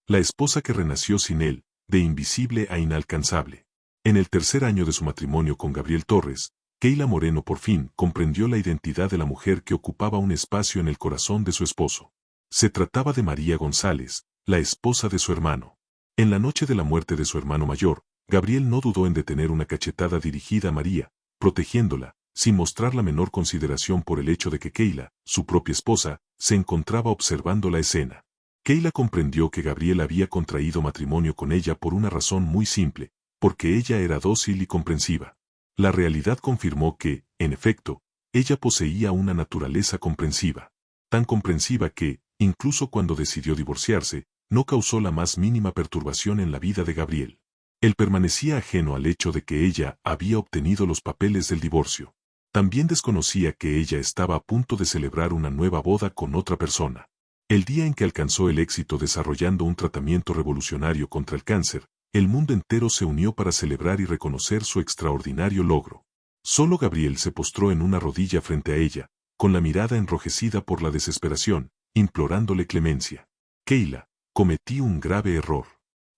La esposa que renació sin él, de invisible a inalcanzable. En el tercer año de su matrimonio con Gabriel Torres, Keila Moreno por fin comprendió la identidad de la mujer que ocupaba un espacio en el corazón de su esposo. Se trataba de María González, la esposa de su hermano. En la noche de la muerte de su hermano mayor, Gabriel no dudó en detener una cachetada dirigida a María, protegiéndola, sin mostrar la menor consideración por el hecho de que Keila, su propia esposa, se encontraba observando la escena. Keila comprendió que Gabriel había contraído matrimonio con ella por una razón muy simple, porque ella era dócil y comprensiva. La realidad confirmó que, en efecto, ella poseía una naturaleza comprensiva. Tan comprensiva que, incluso cuando decidió divorciarse, no causó la más mínima perturbación en la vida de Gabriel. Él permanecía ajeno al hecho de que ella había obtenido los papeles del divorcio. También desconocía que ella estaba a punto de celebrar una nueva boda con otra persona. El día en que alcanzó el éxito desarrollando un tratamiento revolucionario contra el cáncer, el mundo entero se unió para celebrar y reconocer su extraordinario logro. Solo Gabriel se postró en una rodilla frente a ella, con la mirada enrojecida por la desesperación, implorándole clemencia. Keila, cometí un grave error.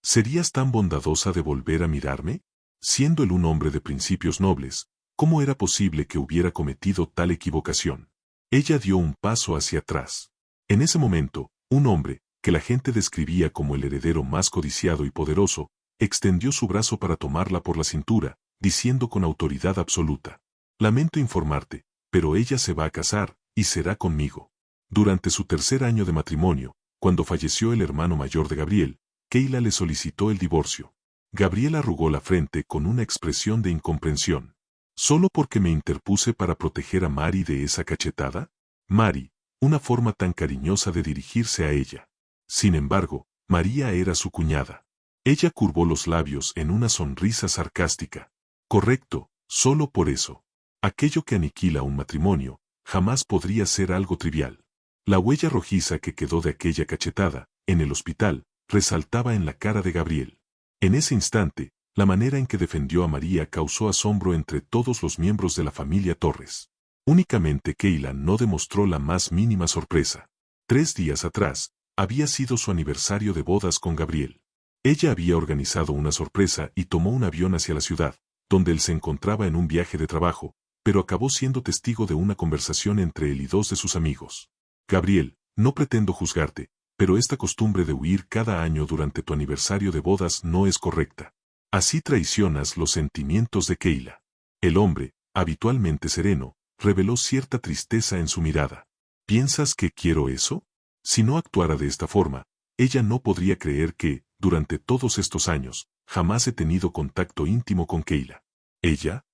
¿Serías tan bondadosa de volver a mirarme? Siendo él un hombre de principios nobles, ¿cómo era posible que hubiera cometido tal equivocación? Ella dio un paso hacia atrás. En ese momento, un hombre, que la gente describía como el heredero más codiciado y poderoso, extendió su brazo para tomarla por la cintura, diciendo con autoridad absoluta: «Lamento informarte, pero ella se va a casar, y será conmigo». Durante su tercer año de matrimonio, cuando falleció el hermano mayor de Gabriel, Keila le solicitó el divorcio. Gabriel arrugó la frente con una expresión de incomprensión. ¿Solo porque me interpuse para proteger a Mari de esa cachetada? Mari, una forma tan cariñosa de dirigirse a ella. Sin embargo, María era su cuñada. Ella curvó los labios en una sonrisa sarcástica. Correcto, solo por eso. Aquello que aniquila un matrimonio, jamás podría ser algo trivial. La huella rojiza que quedó de aquella cachetada, en el hospital, resaltaba en la cara de Gabriel. En ese instante, la manera en que defendió a María causó asombro entre todos los miembros de la familia Torres. Únicamente Keila no demostró la más mínima sorpresa. 3 días atrás, había sido su aniversario de bodas con Gabriel. Ella había organizado una sorpresa y tomó un avión hacia la ciudad, donde él se encontraba en un viaje de trabajo, pero acabó siendo testigo de una conversación entre él y 2 de sus amigos. Gabriel, no pretendo juzgarte, pero esta costumbre de huir cada año durante tu aniversario de bodas no es correcta. Así traicionas los sentimientos de Keila. El hombre, habitualmente sereno, reveló cierta tristeza en su mirada. ¿Piensas que quiero eso? Si no actuara de esta forma, ella no podría creer que, durante todos estos años, jamás he tenido contacto íntimo con Keila. ¿Ella?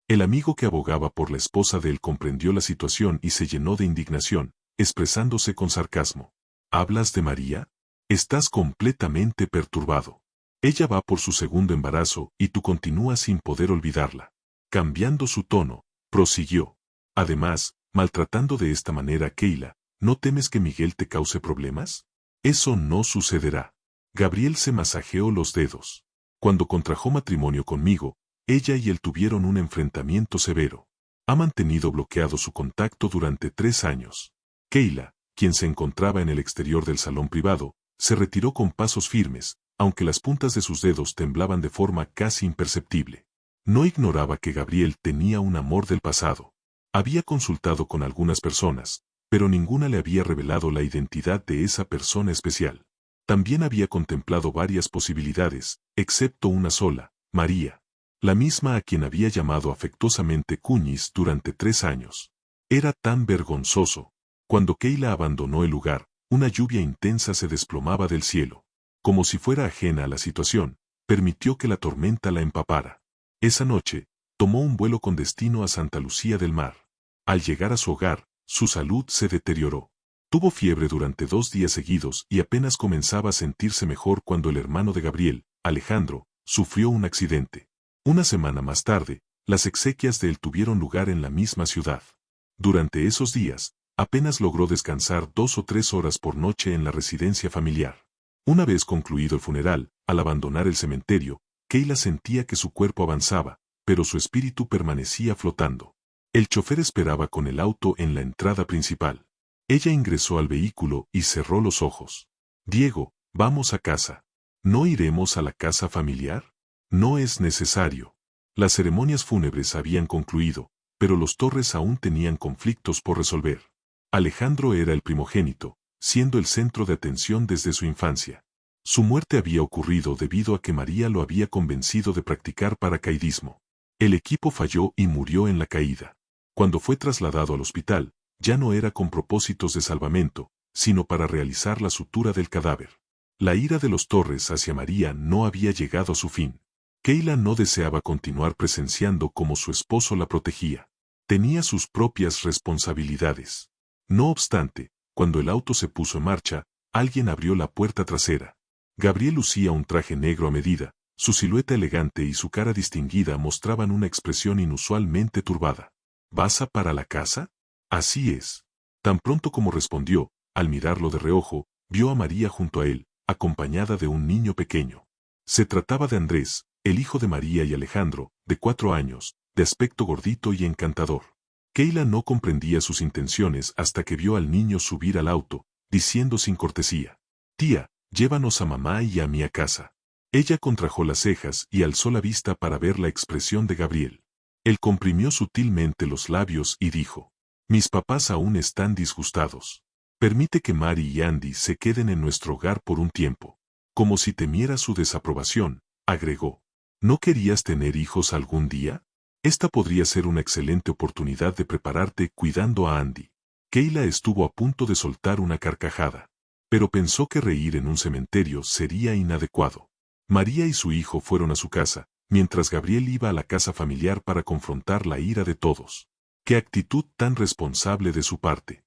El amigo que abogaba por la esposa de él comprendió la situación y se llenó de indignación, expresándose con sarcasmo. ¿Hablas de María? Estás completamente perturbado. Ella va por su segundo embarazo y tú continúas sin poder olvidarla. Cambiando su tono, prosiguió. Además, maltratando de esta manera a Keila, ¿no temes que Miguel te cause problemas? Eso no sucederá. Gabriel se masajeó los dedos. Cuando contrajo matrimonio conmigo, ella y él tuvieron un enfrentamiento severo. Ha mantenido bloqueado su contacto durante 3 años. Keila, quien se encontraba en el exterior del salón privado, se retiró con pasos firmes, aunque las puntas de sus dedos temblaban de forma casi imperceptible. No ignoraba que Gabriel tenía un amor del pasado. Había consultado con algunas personas, pero ninguna le había revelado la identidad de esa persona especial. También había contemplado varias posibilidades, excepto una sola, María. La misma a quien había llamado afectuosamente Cuñis durante 3 años. Era tan vergonzoso. Cuando Keila abandonó el lugar, una lluvia intensa se desplomaba del cielo. Como si fuera ajena a la situación, permitió que la tormenta la empapara. Esa noche, tomó un vuelo con destino a Santa Lucía del Mar. Al llegar a su hogar, su salud se deterioró. Tuvo fiebre durante 2 días seguidos y apenas comenzaba a sentirse mejor cuando el hermano de Gabriel, Alejandro, sufrió un accidente. Una semana más tarde, las exequias de él tuvieron lugar en la misma ciudad. Durante esos días, apenas logró descansar 2 o 3 horas por noche en la residencia familiar. Una vez concluido el funeral, al abandonar el cementerio, Keila sentía que su cuerpo avanzaba, pero su espíritu permanecía flotando. El chofer esperaba con el auto en la entrada principal. Ella ingresó al vehículo y cerró los ojos. Diego, Vamos a casa. ¿No iremos a la casa familiar? No es necesario. Las ceremonias fúnebres habían concluido, pero los Torres aún tenían conflictos por resolver. Alejandro era el primogénito, siendo el centro de atención desde su infancia. Su muerte había ocurrido debido a que María lo había convencido de practicar paracaidismo. El equipo falló y murió en la caída. Cuando fue trasladado al hospital, ya no era con propósitos de salvamento, sino para realizar la sutura del cadáver. La ira de los Torres hacia María no había llegado a su fin. Keila no deseaba continuar presenciando cómo su esposo la protegía. Tenía sus propias responsabilidades. No obstante, cuando el auto se puso en marcha, alguien abrió la puerta trasera. Gabriel lucía un traje negro a medida, su silueta elegante y su cara distinguida mostraban una expresión inusualmente turbada. ¿Vas a para la casa? Así es. Tan pronto como respondió, al mirarlo de reojo, vio a María junto a él, acompañada de un niño pequeño. Se trataba de Andrés, el hijo de María y Alejandro, de 4 años, de aspecto gordito y encantador. Keila no comprendía sus intenciones hasta que vio al niño subir al auto, diciendo sin cortesía: «Tía, llévanos a mamá y a mí a casa». Ella contrajo las cejas y alzó la vista para ver la expresión de Gabriel. Él comprimió sutilmente los labios y dijo: «Mis papás aún están disgustados. Permite que Mari y Andy se queden en nuestro hogar por un tiempo». Como si temiera su desaprobación, agregó: «¿No querías tener hijos algún día? Esta podría ser una excelente oportunidad de prepararte cuidando a Andy». Keila estuvo a punto de soltar una carcajada, pero pensó que reír en un cementerio sería inadecuado. María y su hijo fueron a su casa, mientras Gabriel iba a la casa familiar para confrontar la ira de todos. ¡Qué actitud tan responsable de su parte!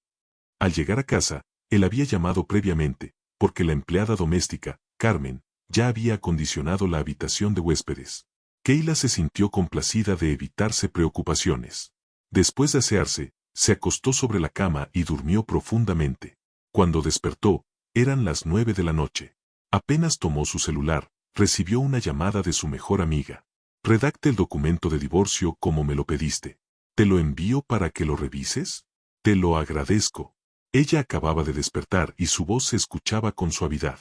Al llegar a casa, él había llamado previamente, porque la empleada doméstica, Carmen, ya había acondicionado la habitación de huéspedes. Keila se sintió complacida de evitarse preocupaciones. Después de asearse, se acostó sobre la cama y durmió profundamente. Cuando despertó, eran las 9 de la noche. Apenas tomó su celular, recibió una llamada de su mejor amiga. «Redacte el documento de divorcio como me lo pediste. ¿Te lo envío para que lo revises? Te lo agradezco». Ella acababa de despertar y su voz se escuchaba con suavidad.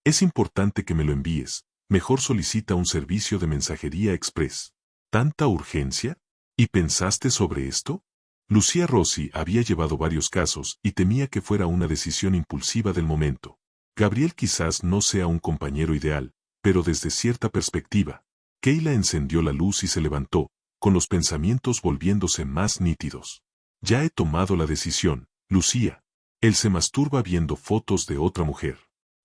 «Es importante que me lo envíes. Mejor solicita un servicio de mensajería express». ¿Tanta urgencia? ¿Y pensaste sobre esto? Lucía Rossi había llevado varios casos y temía que fuera una decisión impulsiva del momento. Gabriel quizás no sea un compañero ideal, pero desde cierta perspectiva. Keila encendió la luz y se levantó, con los pensamientos volviéndose más nítidos. «Ya he tomado la decisión, Lucía». Él se masturba viendo fotos de otra mujer.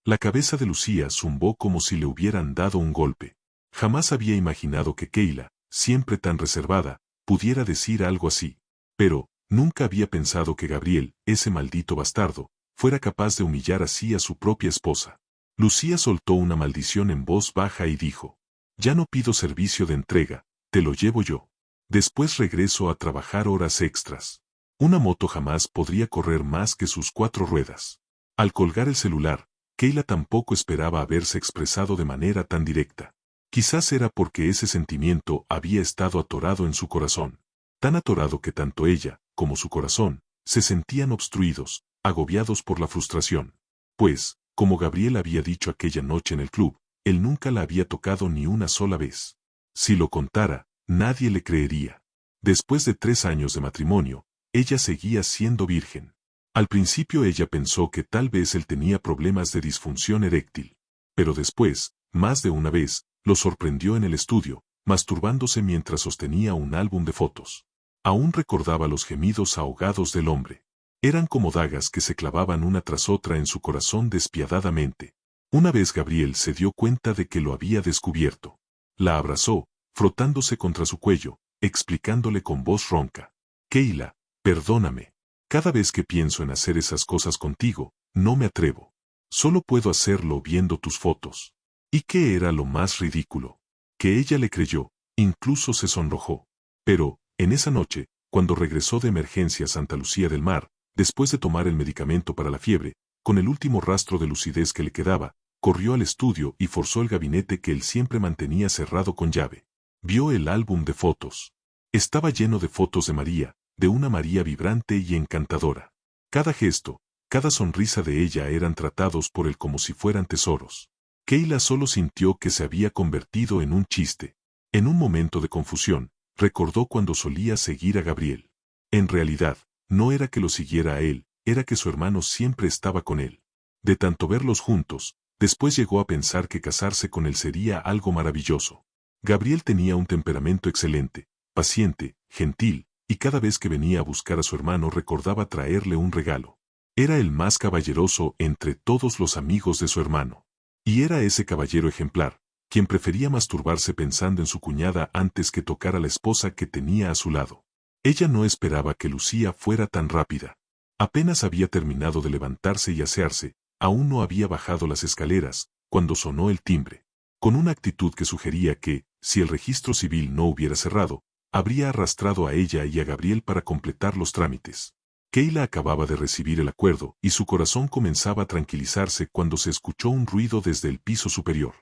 La cabeza de Lucía zumbó como si le hubieran dado un golpe. Jamás había imaginado que Keila, siempre tan reservada, pudiera decir algo así. Pero, nunca había pensado que Gabriel, ese maldito bastardo, fuera capaz de humillar así a su propia esposa. Lucía soltó una maldición en voz baja y dijo: «Ya no pido servicio de entrega, te lo llevo yo. Después regreso a trabajar horas extras». Una moto jamás podría correr más que sus 4 ruedas. Al colgar el celular, Keila tampoco esperaba haberse expresado de manera tan directa. Quizás era porque ese sentimiento había estado atorado en su corazón. Tan atorado que tanto ella, como su corazón, se sentían obstruidos, agobiados por la frustración. Pues, como Gabriel había dicho aquella noche en el club, él nunca la había tocado ni una sola vez. Si lo contara, nadie le creería. Después de 3 años de matrimonio, ella seguía siendo virgen. Al principio ella pensó que tal vez él tenía problemas de disfunción eréctil. Pero después, más de una vez, lo sorprendió en el estudio, masturbándose mientras sostenía un álbum de fotos. Aún recordaba los gemidos ahogados del hombre. Eran como dagas que se clavaban una tras otra en su corazón despiadadamente. Una vez Gabriel se dio cuenta de que lo había descubierto. La abrazó, frotándose contra su cuello, explicándole con voz ronca: «Keila, perdóname. Cada vez que pienso en hacer esas cosas contigo, no me atrevo. Solo puedo hacerlo viendo tus fotos». ¿Y qué era lo más ridículo? Que ella le creyó, incluso se sonrojó. Pero, en esa noche, cuando regresó de emergencia a Santa Lucía del Mar, después de tomar el medicamento para la fiebre, con el último rastro de lucidez que le quedaba, corrió al estudio y forzó el gabinete que él siempre mantenía cerrado con llave. Vio el álbum de fotos. Estaba lleno de fotos de María, de una María vibrante y encantadora. Cada gesto, Cada sonrisa de ella eran tratados por él como si fueran tesoros. Keila solo sintió que se había convertido en un chiste. En un momento de confusión, recordó cuando solía seguir a Gabriel. En realidad, no era que lo siguiera a él, era que su hermano siempre estaba con él. De tanto verlos juntos, después llegó a pensar que casarse con él sería algo maravilloso. Gabriel tenía un temperamento excelente, paciente, gentil, y cada vez que venía a buscar a su hermano recordaba traerle un regalo. Era el más caballeroso entre todos los amigos de su hermano. Y era ese caballero ejemplar, quien prefería masturbarse pensando en su cuñada antes que tocar a la esposa que tenía a su lado. Ella no esperaba que Lucía fuera tan rápida. Apenas había terminado de levantarse y asearse, aún no había bajado las escaleras, cuando sonó el timbre. Con una actitud que sugería que, si el registro civil no hubiera cerrado, habría arrastrado a ella y a Gabriel para completar los trámites. Keila acababa de recibir el acuerdo y su corazón comenzaba a tranquilizarse cuando se escuchó un ruido desde el piso superior.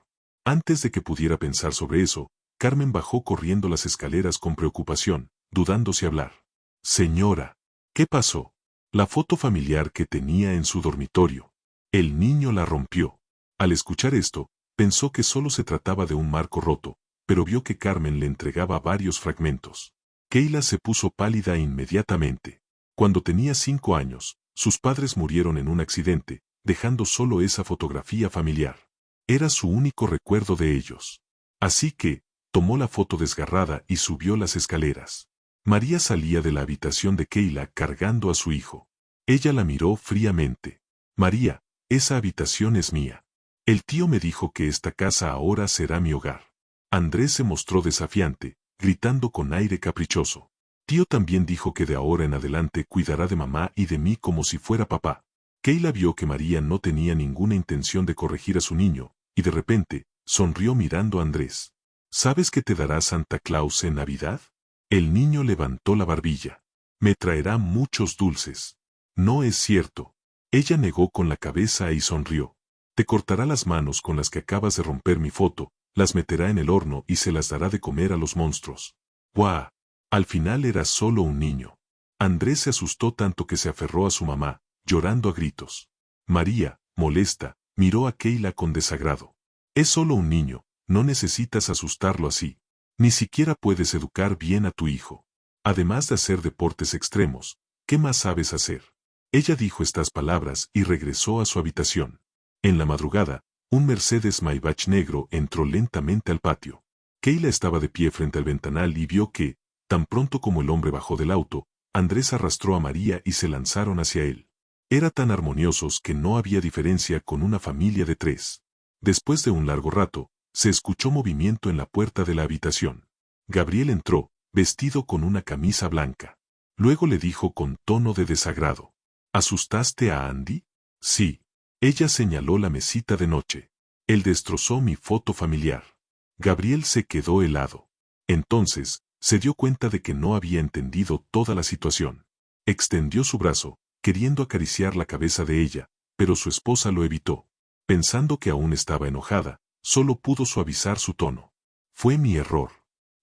Antes de que pudiera pensar sobre eso, Carmen bajó corriendo las escaleras con preocupación, dudando si hablar. Señora, ¿qué pasó? La foto familiar que tenía en su dormitorio. El niño la rompió. Al escuchar esto, pensó que solo se trataba de un marco roto, pero vio que Carmen le entregaba varios fragmentos. Keila se puso pálida inmediatamente. Cuando tenía 5 años, sus padres murieron en un accidente, dejando solo esa fotografía familiar. Era su único recuerdo de ellos. Así que, tomó la foto desgarrada y subió las escaleras. María salía de la habitación de Keila cargando a su hijo. Ella la miró fríamente. María, esa habitación es mía. El tío me dijo que esta casa ahora será mi hogar. Andrés se mostró desafiante, gritando con aire caprichoso. Tío también dijo que de ahora en adelante cuidará de mamá y de mí como si fuera papá. Keila vio que María no tenía ninguna intención de corregir a su niño, y de repente, sonrió mirando a Andrés. ¿Sabes qué te dará Santa Claus en Navidad? El niño levantó la barbilla. Me traerá muchos dulces. No es cierto. Ella negó con la cabeza y sonrió. Te cortará las manos con las que acabas de romper mi foto, las meterá en el horno y se las dará de comer a los monstruos. ¡Guau! Al final era solo un niño. Andrés se asustó tanto que se aferró a su mamá, llorando a gritos. María, molesta, miró a Keila con desagrado. Es solo un niño, no necesitas asustarlo así. Ni siquiera puedes educar bien a tu hijo. Además de hacer deportes extremos, ¿qué más sabes hacer? Ella dijo estas palabras y regresó a su habitación. En la madrugada, un Mercedes Maybach negro entró lentamente al patio. Keila estaba de pie frente al ventanal y vio que, tan pronto como el hombre bajó del auto, Andrés arrastró a María y se lanzaron hacia él. Eran tan armoniosos que no había diferencia con una familia de 3. Después de un largo rato, se escuchó movimiento en la puerta de la habitación. Gabriel entró, vestido con una camisa blanca. Luego le dijo con tono de desagrado. ¿Asustaste a Andy? Sí. Ella señaló la mesita de noche. Él destrozó mi foto familiar. Gabriel se quedó helado. Entonces, se dio cuenta de que no había entendido toda la situación. Extendió su brazo, queriendo acariciar la cabeza de ella, pero su esposa lo evitó. Pensando que aún estaba enojada, solo pudo suavizar su tono. Fue mi error.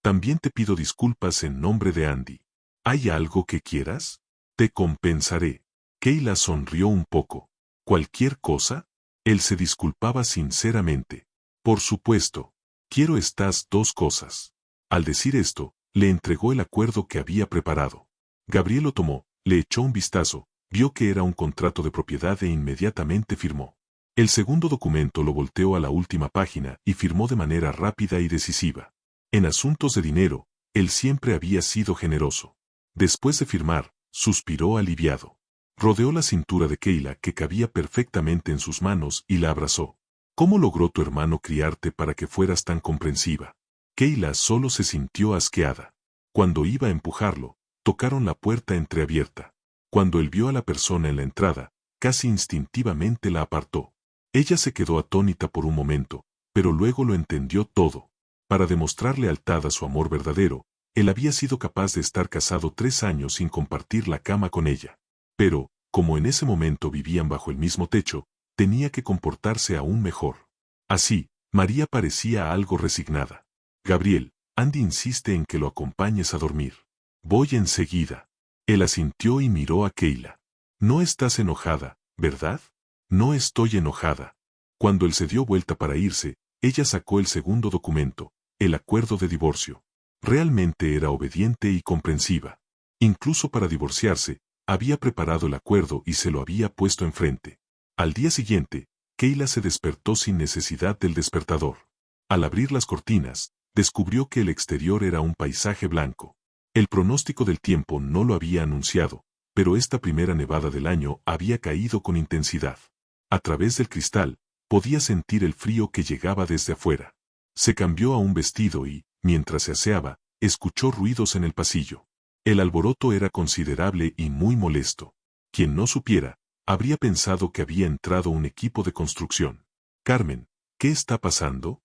También te pido disculpas en nombre de Andy. ¿Hay algo que quieras? Te compensaré. Keila sonrió un poco. ¿Cualquier cosa? Él se disculpaba sinceramente. Por supuesto. Quiero estas 2 cosas. Al decir esto, le entregó el acuerdo que había preparado. Gabriel lo tomó, le echó un vistazo, vio que era un contrato de propiedad e inmediatamente firmó. El segundo documento lo volteó a la última página y firmó de manera rápida y decisiva. En asuntos de dinero, él siempre había sido generoso. Después de firmar, suspiró aliviado. Rodeó la cintura de Keila que cabía perfectamente en sus manos y la abrazó. ¿Cómo logró tu hermano criarte para que fueras tan comprensiva? Keila solo se sintió asqueada. Cuando iba a empujarlo, tocaron la puerta entreabierta. Cuando él vio a la persona en la entrada, casi instintivamente la apartó. Ella se quedó atónita por un momento, pero luego lo entendió todo. Para demostrar lealtad a su amor verdadero, él había sido capaz de estar casado 3 años sin compartir la cama con ella. Pero, como en ese momento vivían bajo el mismo techo, tenía que comportarse aún mejor. Así, María parecía algo resignada. Gabriel, Andy insiste en que lo acompañes a dormir. Voy enseguida. Él asintió y miró a Keila. No estás enojada, ¿verdad? No estoy enojada. Cuando él se dio vuelta para irse, ella sacó el segundo documento, el acuerdo de divorcio. Realmente era obediente y comprensiva. Incluso para divorciarse, había preparado el acuerdo y se lo había puesto enfrente. Al día siguiente, Kayla se despertó sin necesidad del despertador. Al abrir las cortinas, descubrió que el exterior era un paisaje blanco. El pronóstico del tiempo no lo había anunciado, pero esta primera nevada del año había caído con intensidad. A través del cristal, podía sentir el frío que llegaba desde afuera. Se cambió a un vestido y, mientras se aseaba, escuchó ruidos en el pasillo. El alboroto era considerable y muy molesto. Quien no supiera, habría pensado que había entrado un equipo de construcción. Carmen, ¿qué está pasando?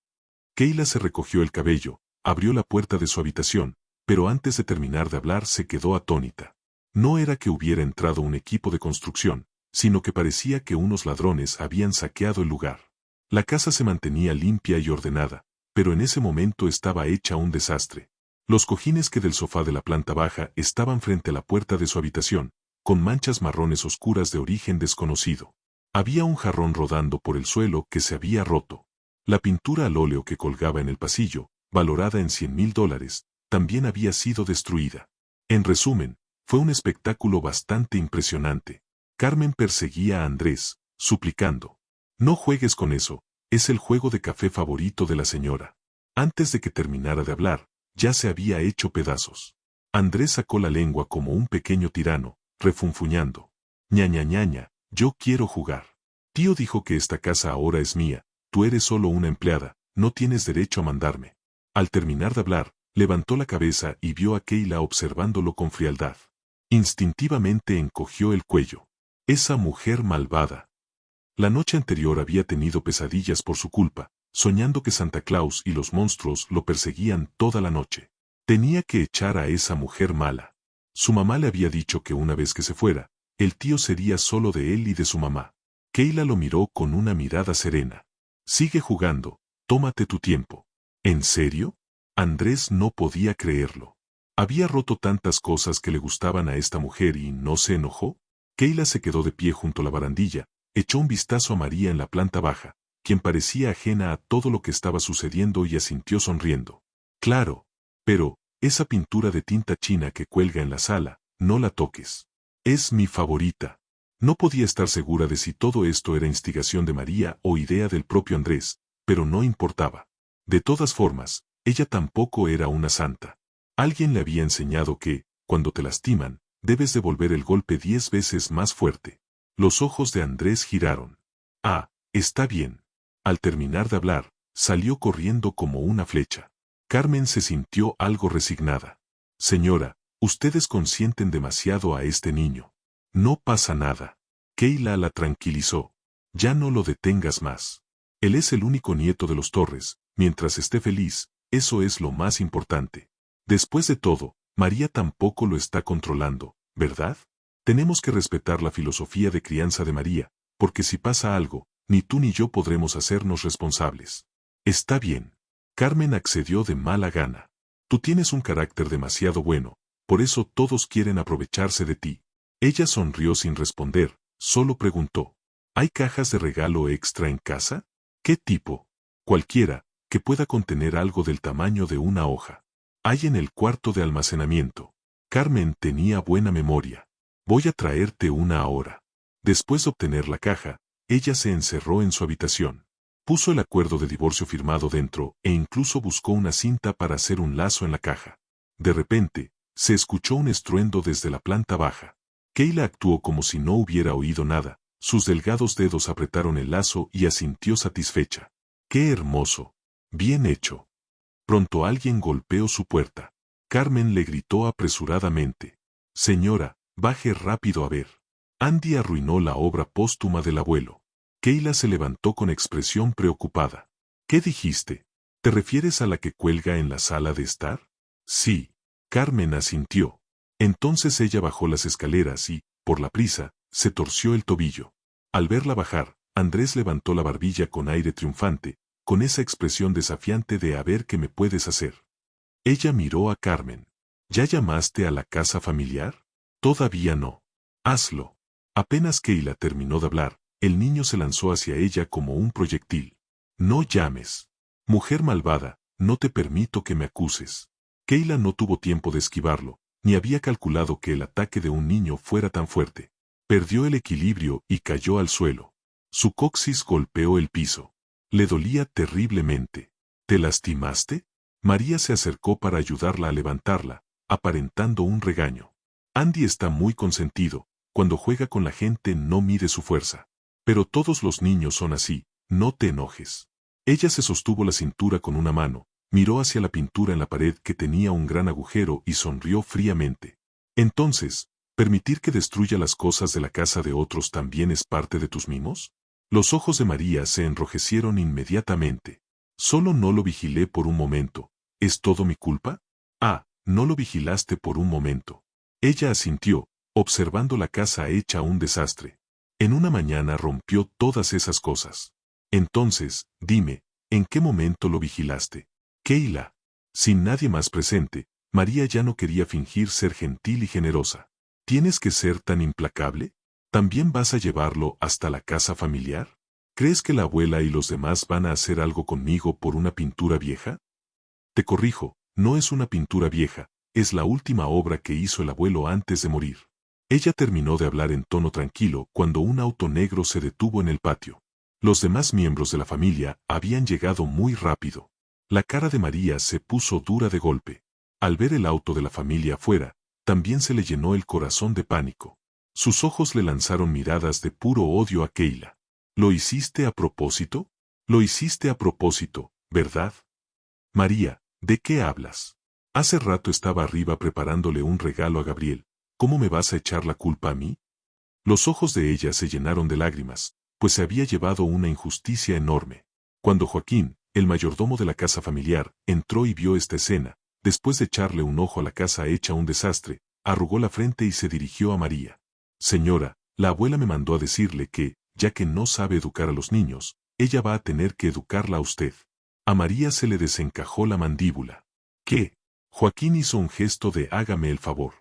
Kayla se recogió el cabello, abrió la puerta de su habitación, pero antes de terminar de hablar se quedó atónita. No era que hubiera entrado un equipo de construcción, sino que parecía que unos ladrones habían saqueado el lugar. La casa se mantenía limpia y ordenada, pero en ese momento estaba hecha un desastre. Los cojines que del sofá de la planta baja estaban frente a la puerta de su habitación, con manchas marrones oscuras de origen desconocido. Había un jarrón rodando por el suelo que se había roto. La pintura al óleo que colgaba en el pasillo, valorada en $100,000, también había sido destruida. En resumen, fue un espectáculo bastante impresionante. Carmen perseguía a Andrés, suplicando: «No juegues con eso, es el juego de café favorito de la señora». Antes de que terminara de hablar, ya se había hecho pedazos. Andrés sacó la lengua como un pequeño tirano, refunfuñando: «Ñaña, yo quiero jugar. Tío dijo que esta casa ahora es mía, tú eres solo una empleada, no tienes derecho a mandarme». Al terminar de hablar, levantó la cabeza y vio a Kayla observándolo con frialdad. Instintivamente encogió el cuello. Esa mujer malvada. La noche anterior había tenido pesadillas por su culpa, soñando que Santa Claus y los monstruos lo perseguían toda la noche. Tenía que echar a esa mujer mala. Su mamá le había dicho que una vez que se fuera, el tío sería solo de él y de su mamá. Kayla lo miró con una mirada serena. «Sigue jugando, tómate tu tiempo». ¿En serio? Andrés no podía creerlo. Había roto tantas cosas que le gustaban a esta mujer y no se enojó. Kayla se quedó de pie junto a la barandilla, echó un vistazo a María en la planta baja, quien parecía ajena a todo lo que estaba sucediendo, y asintió sonriendo. «Claro. Pero, esa pintura de tinta china que cuelga en la sala, no la toques. Es mi favorita». No podía estar segura de si todo esto era instigación de María o idea del propio Andrés, pero no importaba. De todas formas, ella tampoco era una santa. Alguien le había enseñado que, cuando te lastiman, debes devolver el golpe 10 veces más fuerte. Los ojos de Andrés giraron. «Ah, está bien». Al terminar de hablar, salió corriendo como una flecha. Carmen se sintió algo resignada. «Señora, ustedes consienten demasiado a este niño. No pasa nada». Kayla la tranquilizó. «Ya no lo detengas más. Él es el único nieto de los Torres, mientras esté feliz, eso es lo más importante. Después de todo, María tampoco lo está controlando, ¿verdad? Tenemos que respetar la filosofía de crianza de María, porque si pasa algo, ni tú ni yo podremos hacernos responsables». «Está bien». Carmen accedió de mala gana. «Tú tienes un carácter demasiado bueno, por eso todos quieren aprovecharse de ti». Ella sonrió sin responder, solo preguntó: «¿Hay cajas de regalo extra en casa?» «¿Qué tipo?» «Cualquiera, que pueda contener algo del tamaño de una hoja. Hay en el cuarto de almacenamiento». Carmen tenía buena memoria. «Voy a traerte una ahora». Después de obtener la caja, ella se encerró en su habitación. Puso el acuerdo de divorcio firmado dentro e incluso buscó una cinta para hacer un lazo en la caja. De repente, se escuchó un estruendo desde la planta baja. Kayla actuó como si no hubiera oído nada, sus delgados dedos apretaron el lazo y asintió satisfecha. «¡Qué hermoso! Bien hecho». Pronto alguien golpeó su puerta. Carmen le gritó apresuradamente: «Señora, baje rápido a ver. Andy arruinó la obra póstuma del abuelo». Kayla se levantó con expresión preocupada. «¿Qué dijiste? ¿Te refieres a la que cuelga en la sala de estar?» «Sí». Carmen asintió. Entonces ella bajó las escaleras y, por la prisa, se torció el tobillo. Al verla bajar, Andrés levantó la barbilla con aire triunfante, con esa expresión desafiante de «a ver qué me puedes hacer». Ella miró a Carmen. «¿Ya llamaste a la casa familiar?» «Todavía no». «Hazlo». Apenas Keila terminó de hablar, el niño se lanzó hacia ella como un proyectil. No llames. Mujer malvada, no te permito que me acuses. Keila no tuvo tiempo de esquivarlo, ni había calculado que el ataque de un niño fuera tan fuerte. Perdió el equilibrio y cayó al suelo. Su coxis golpeó el piso. Le dolía terriblemente. ¿Te lastimaste? María se acercó para ayudarla a levantarla, aparentando un regaño. Andy está muy consentido, cuando juega con la gente no mide su fuerza. Pero todos los niños son así, no te enojes. Ella se sostuvo la cintura con una mano, miró hacia la pintura en la pared que tenía un gran agujero y sonrió fríamente. Entonces, ¿permitir que destruya las cosas de la casa de otros también es parte de tus mimos? Los ojos de María se enrojecieron inmediatamente. Solo no lo vigilé por un momento. ¿Es todo mi culpa? Ah, no lo vigilaste por un momento. Ella asintió, observando la casa hecha un desastre. En una mañana rompió todas esas cosas. Entonces, dime, ¿en qué momento lo vigilaste? Keila. Sin nadie más presente, María ya no quería fingir ser gentil y generosa. ¿Tienes que ser tan implacable? ¿También vas a llevarlo hasta la casa familiar? ¿Crees que la abuela y los demás van a hacer algo conmigo por una pintura vieja? Te corrijo, no es una pintura vieja, es la última obra que hizo el abuelo antes de morir. Ella terminó de hablar en tono tranquilo cuando un auto negro se detuvo en el patio. Los demás miembros de la familia habían llegado muy rápido. La cara de María se puso dura de golpe. Al ver el auto de la familia afuera, también se le llenó el corazón de pánico. Sus ojos le lanzaron miradas de puro odio a Keila. ¿Lo hiciste a propósito? Lo hiciste a propósito, ¿verdad? María, ¿de qué hablas? Hace rato estaba arriba preparándole un regalo a Gabriel. ¿Cómo me vas a echar la culpa a mí? Los ojos de ella se llenaron de lágrimas, pues se había llevado una injusticia enorme. Cuando Joaquín, el mayordomo de la casa familiar, entró y vio esta escena, después de echarle un ojo a la casa hecha un desastre, arrugó la frente y se dirigió a María. Señora, la abuela me mandó a decirle que, ya que no sabe educar a los niños, ella va a tener que educarla a usted. A María se le desencajó la mandíbula. ¿Qué? Joaquín hizo un gesto de hágame el favor.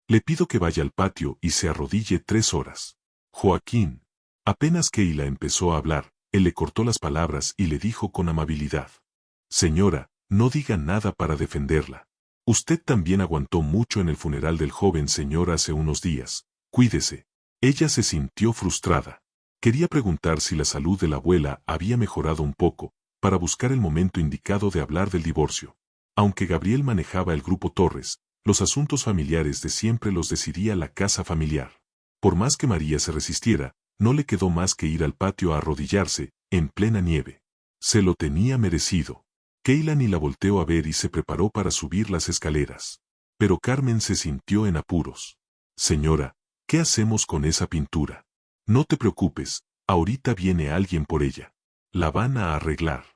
Le pido que vaya al patio y se arrodille 3 horas. Joaquín. Apenas Keila empezó a hablar, él le cortó las palabras y le dijo con amabilidad. Señora, no diga nada para defenderla. Usted también aguantó mucho en el funeral del joven señor hace unos días. Cuídese. Ella se sintió frustrada. Quería preguntar si la salud de la abuela había mejorado un poco, para buscar el momento indicado de hablar del divorcio. Aunque Gabriel manejaba el grupo Torres, los asuntos familiares de siempre los decidía la casa familiar. Por más que María se resistiera, no le quedó más que ir al patio a arrodillarse, en plena nieve. Se lo tenía merecido. Keila ni la volteó a ver y se preparó para subir las escaleras. Pero Carmen se sintió en apuros. Señora, ¿qué hacemos con esa pintura? No te preocupes, ahorita viene alguien por ella. La van a arreglar.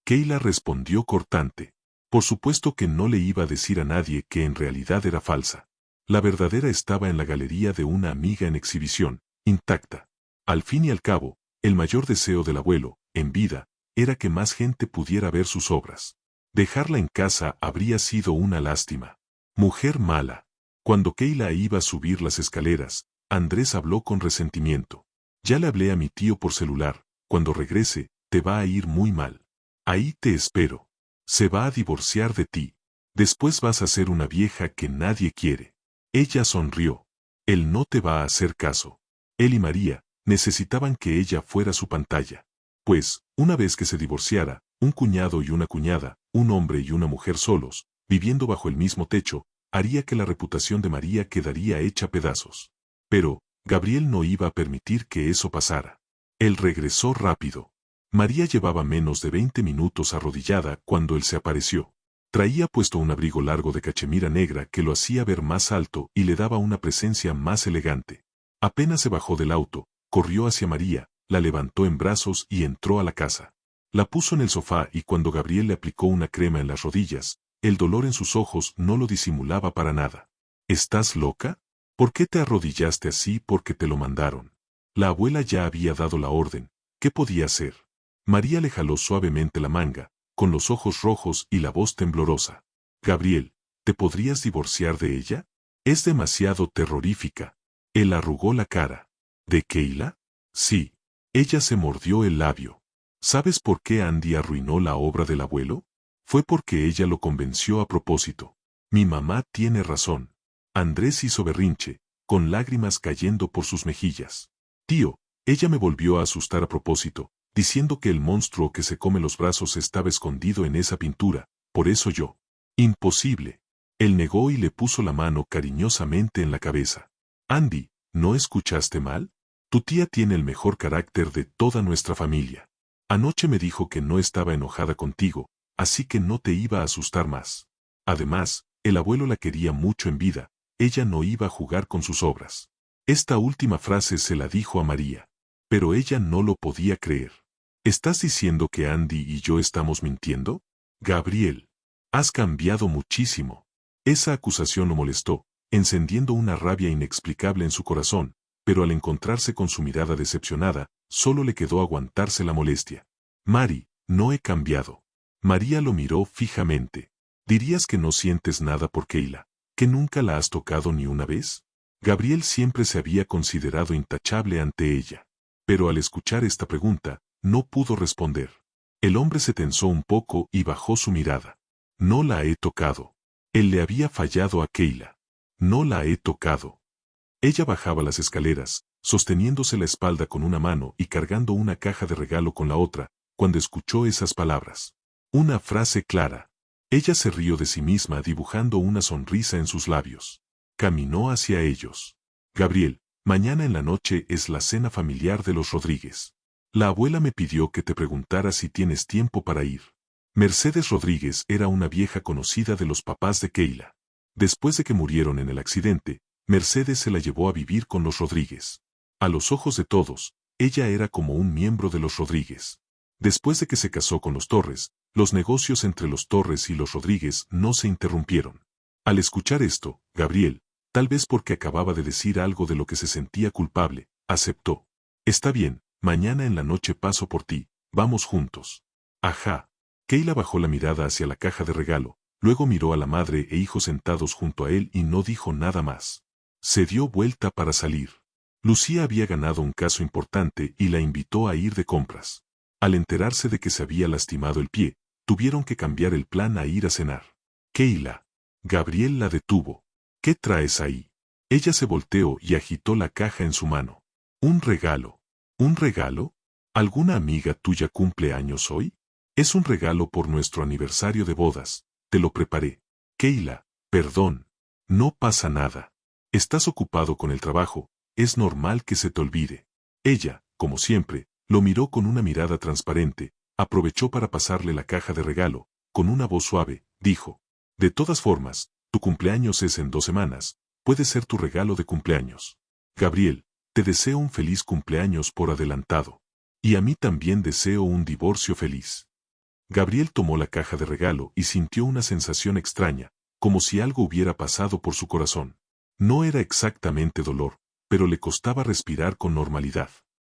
Keila respondió cortante. Por supuesto que no le iba a decir a nadie que en realidad era falsa. La verdadera estaba en la galería de una amiga en exhibición, intacta. Al fin y al cabo, el mayor deseo del abuelo, en vida, era que más gente pudiera ver sus obras. Dejarla en casa habría sido una lástima. Mujer mala. Cuando Keila iba a subir las escaleras, Andrés habló con resentimiento. Ya le hablé a mi tío por celular, cuando regrese, te va a ir muy mal. Ahí te espero. Se va a divorciar de ti. Después vas a ser una vieja que nadie quiere. Ella sonrió. Él no te va a hacer caso. Él y María necesitaban que ella fuera su pantalla. Pues, una vez que se divorciara, un cuñado y una cuñada, un hombre y una mujer solos, viviendo bajo el mismo techo, haría que la reputación de María quedaría hecha pedazos. Pero, Gabriel no iba a permitir que eso pasara. Él regresó rápido. María llevaba menos de 20 minutos arrodillada cuando él se apareció. Traía puesto un abrigo largo de cachemira negra que lo hacía ver más alto y le daba una presencia más elegante. Apenas se bajó del auto, corrió hacia María, la levantó en brazos y entró a la casa. La puso en el sofá y cuando Gabriel le aplicó una crema en las rodillas, el dolor en sus ojos no lo disimulaba para nada. ¿Estás loca? ¿Por qué te arrodillaste así? Porque te lo mandaron. La abuela ya había dado la orden. ¿Qué podía hacer? María le jaló suavemente la manga, con los ojos rojos y la voz temblorosa. Gabriel, ¿te podrías divorciar de ella? Es demasiado terrorífica. Él arrugó la cara. ¿De Keila? Sí. Ella se mordió el labio. ¿Sabes por qué Andy arruinó la obra del abuelo? Fue porque ella lo convenció a propósito. Mi mamá tiene razón. Andrés hizo berrinche, con lágrimas cayendo por sus mejillas. Tío, ella me volvió a asustar a propósito, diciendo que el monstruo que se come los brazos estaba escondido en esa pintura, por eso yo. Imposible. Él negó y le puso la mano cariñosamente en la cabeza. Andy, ¿no escuchaste mal? Tu tía tiene el mejor carácter de toda nuestra familia. Anoche me dijo que no estaba enojada contigo, así que no te iba a asustar más. Además, el abuelo la quería mucho en vida, ella no iba a jugar con sus obras. Esta última frase se la dijo a María, pero ella no lo podía creer. ¿Estás diciendo que Andy y yo estamos mintiendo? Gabriel, has cambiado muchísimo. Esa acusación lo molestó, encendiendo una rabia inexplicable en su corazón, pero al encontrarse con su mirada decepcionada, solo le quedó aguantarse la molestia. Mari, no he cambiado. María lo miró fijamente. ¿Dirías que no sientes nada por Keila? ¿Que nunca la has tocado ni una vez? Gabriel siempre se había considerado intachable ante ella. Pero al escuchar esta pregunta, no pudo responder. El hombre se tensó un poco y bajó su mirada. No la he tocado. Él le había fallado a Keila. No la he tocado. Ella bajaba las escaleras, sosteniéndose la espalda con una mano y cargando una caja de regalo con la otra, cuando escuchó esas palabras. Una frase clara. Ella se rió de sí misma dibujando una sonrisa en sus labios. Caminó hacia ellos. Gabriel, mañana en la noche es la cena familiar de los Rodríguez. La abuela me pidió que te preguntara si tienes tiempo para ir. Mercedes Rodríguez era una vieja conocida de los papás de Keila. Después de que murieron en el accidente, Mercedes se la llevó a vivir con los Rodríguez. A los ojos de todos, ella era como un miembro de los Rodríguez. Después de que se casó con los Torres, los negocios entre los Torres y los Rodríguez no se interrumpieron. Al escuchar esto, Gabriel, tal vez porque acababa de decir algo de lo que se sentía culpable, aceptó. Está bien, mañana en la noche paso por ti, vamos juntos. Ajá. Keila bajó la mirada hacia la caja de regalo, luego miró a la madre e hijo sentados junto a él y no dijo nada más. Se dio vuelta para salir. Lucía había ganado un caso importante y la invitó a ir de compras. Al enterarse de que se había lastimado el pie, tuvieron que cambiar el plan a ir a cenar. Keila. Gabriel la detuvo. ¿Qué traes ahí? Ella se volteó y agitó la caja en su mano. Un regalo. ¿Un regalo? ¿Alguna amiga tuya cumple años hoy? Es un regalo por nuestro aniversario de bodas. Te lo preparé. Keila, perdón. No pasa nada. Estás ocupado con el trabajo, es normal que se te olvide. Ella, como siempre, lo miró con una mirada transparente, aprovechó para pasarle la caja de regalo, con una voz suave, dijo. De todas formas, tu cumpleaños es en 2 semanas, puede ser tu regalo de cumpleaños. Gabriel, te deseo un feliz cumpleaños por adelantado. Y a mí también deseo un divorcio feliz. Gabriel tomó la caja de regalo y sintió una sensación extraña, como si algo hubiera pasado por su corazón. No era exactamente dolor, pero le costaba respirar con normalidad.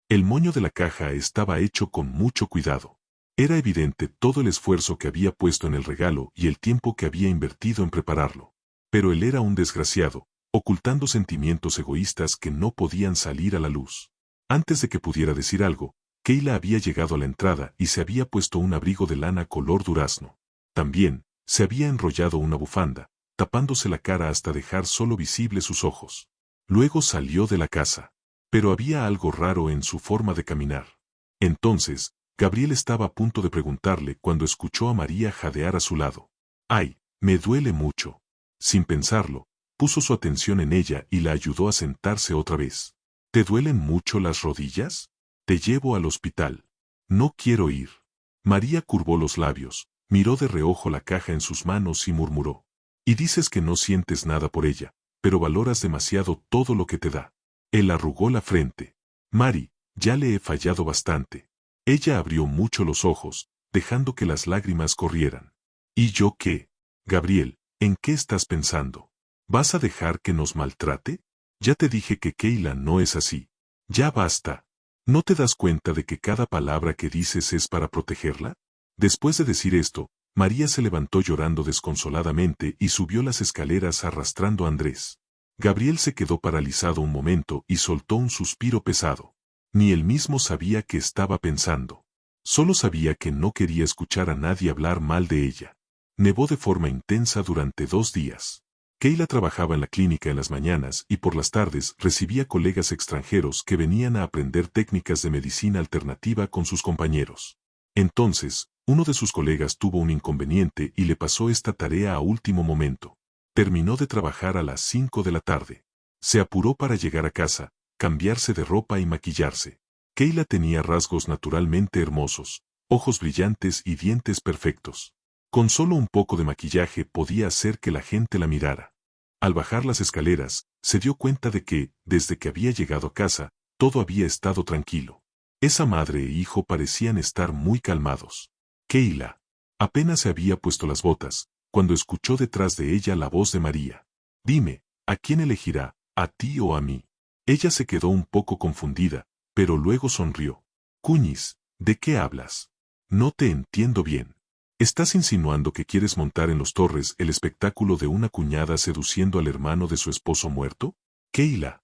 El moño de la caja estaba hecho con mucho cuidado. Era evidente todo el esfuerzo que había puesto en el regalo y el tiempo que había invertido en prepararlo. Pero él era un desgraciado, ocultando sentimientos egoístas que no podían salir a la luz. Antes de que pudiera decir algo, Keila había llegado a la entrada y se había puesto un abrigo de lana color durazno. También, se había enrollado una bufanda, tapándose la cara hasta dejar solo visibles sus ojos. Luego salió de la casa. Pero había algo raro en su forma de caminar. Entonces, Gabriel estaba a punto de preguntarle cuando escuchó a María jadear a su lado. ¡Ay, me duele mucho! Sin pensarlo, puso su atención en ella y la ayudó a sentarse otra vez. ¿Te duelen mucho las rodillas? Te llevo al hospital. No quiero ir. María curvó los labios, miró de reojo la caja en sus manos y murmuró. Y dices que no sientes nada por ella, pero valoras demasiado todo lo que te da. Él arrugó la frente. Mari, ya le he fallado bastante. Ella abrió mucho los ojos, dejando que las lágrimas corrieran. ¿Y yo qué? Gabriel, ¿en qué estás pensando? ¿Vas a dejar que nos maltrate? Ya te dije que Keila no es así. Ya basta. ¿No te das cuenta de que cada palabra que dices es para protegerla? Después de decir esto, María se levantó llorando desconsoladamente y subió las escaleras arrastrando a Andrés. Gabriel se quedó paralizado un momento y soltó un suspiro pesado. Ni él mismo sabía qué estaba pensando. Solo sabía que no quería escuchar a nadie hablar mal de ella. Nevó de forma intensa durante 2 días. Keila trabajaba en la clínica en las mañanas y por las tardes recibía colegas extranjeros que venían a aprender técnicas de medicina alternativa con sus compañeros. Entonces, uno de sus colegas tuvo un inconveniente y le pasó esta tarea a último momento. Terminó de trabajar a las 5 de la tarde. Se apuró para llegar a casa, cambiarse de ropa y maquillarse. Keila tenía rasgos naturalmente hermosos, ojos brillantes y dientes perfectos. Con solo un poco de maquillaje podía hacer que la gente la mirara. Al bajar las escaleras, se dio cuenta de que, desde que había llegado a casa, todo había estado tranquilo. Esa madre e hijo parecían estar muy calmados. Keila apenas se había puesto las botas, cuando escuchó detrás de ella la voz de María. Dime, ¿a quién elegirá, a ti o a mí? Ella se quedó un poco confundida, pero luego sonrió. Cuñis, ¿de qué hablas? No te entiendo bien. ¿Estás insinuando que quieres montar en Los Torres el espectáculo de una cuñada seduciendo al hermano de su esposo muerto? Keila.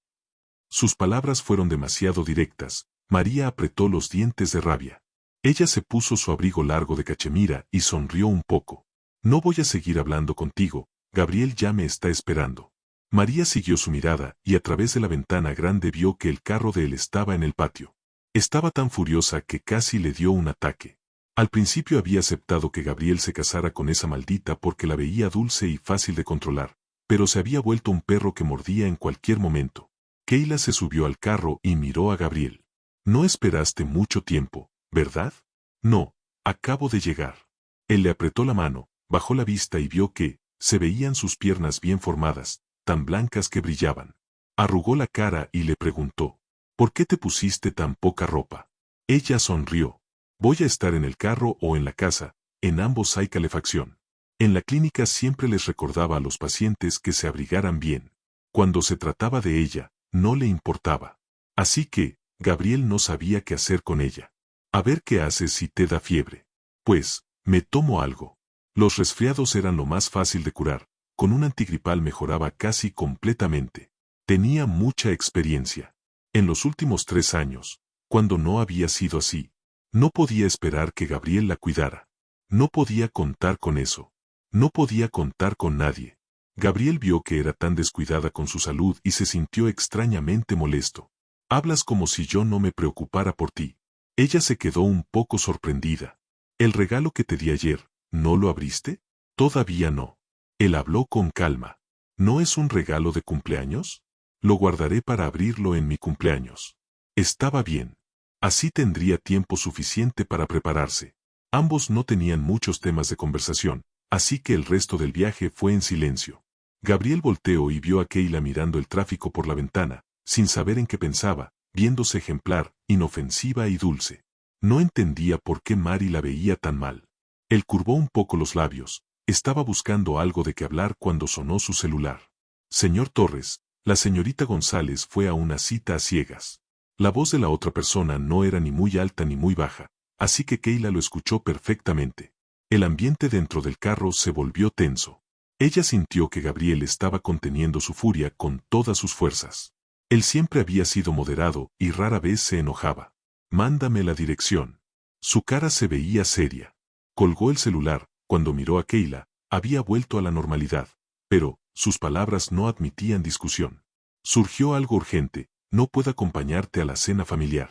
Sus palabras fueron demasiado directas. María apretó los dientes de rabia. Ella se puso su abrigo largo de cachemira y sonrió un poco. No voy a seguir hablando contigo, Gabriel ya me está esperando. María siguió su mirada y a través de la ventana grande vio que el carro de él estaba en el patio. Estaba tan furiosa que casi le dio un ataque. Al principio había aceptado que Gabriel se casara con esa maldita porque la veía dulce y fácil de controlar, pero se había vuelto un perro que mordía en cualquier momento. Keila se subió al carro y miró a Gabriel. No esperaste mucho tiempo, ¿verdad? No, acabo de llegar. Él le apretó la mano, bajó la vista y vio que se veían sus piernas bien formadas, tan blancas que brillaban. Arrugó la cara y le preguntó, ¿por qué te pusiste tan poca ropa? Ella sonrió. Voy a estar en el carro o en la casa, en ambos hay calefacción. En la clínica siempre les recordaba a los pacientes que se abrigaran bien. Cuando se trataba de ella, no le importaba. Así que, Gabriel no sabía qué hacer con ella. A ver qué haces si te da fiebre. Pues, me tomo algo. Los resfriados eran lo más fácil de curar, con un antigripal mejoraba casi completamente. Tenía mucha experiencia. En los últimos 3 años, cuando no había sido así, no podía esperar que Gabriel la cuidara. No podía contar con eso. No podía contar con nadie. Gabriel vio que era tan descuidada con su salud y se sintió extrañamente molesto. Hablas como si yo no me preocupara por ti. Ella se quedó un poco sorprendida. ¿El regalo que te di ayer, no lo abriste? Todavía no. Él habló con calma. ¿No es un regalo de cumpleaños? Lo guardaré para abrirlo en mi cumpleaños. Estaba bien. Así tendría tiempo suficiente para prepararse. Ambos no tenían muchos temas de conversación, así que el resto del viaje fue en silencio. Gabriel volteó y vio a Keila mirando el tráfico por la ventana, sin saber en qué pensaba, viéndose ejemplar, inofensiva y dulce. No entendía por qué Mari la veía tan mal. Él curvó un poco los labios, estaba buscando algo de qué hablar cuando sonó su celular. Señor Torres, la señorita González fue a una cita a ciegas. La voz de la otra persona no era ni muy alta ni muy baja, así que Keila lo escuchó perfectamente. El ambiente dentro del carro se volvió tenso. Ella sintió que Gabriel estaba conteniendo su furia con todas sus fuerzas. Él siempre había sido moderado y rara vez se enojaba. Mándame la dirección. Su cara se veía seria. Colgó el celular, cuando miró a Keila, había vuelto a la normalidad, pero sus palabras no admitían discusión. Surgió algo urgente, no puedo acompañarte a la cena familiar.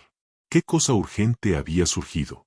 ¿Qué cosa urgente había surgido?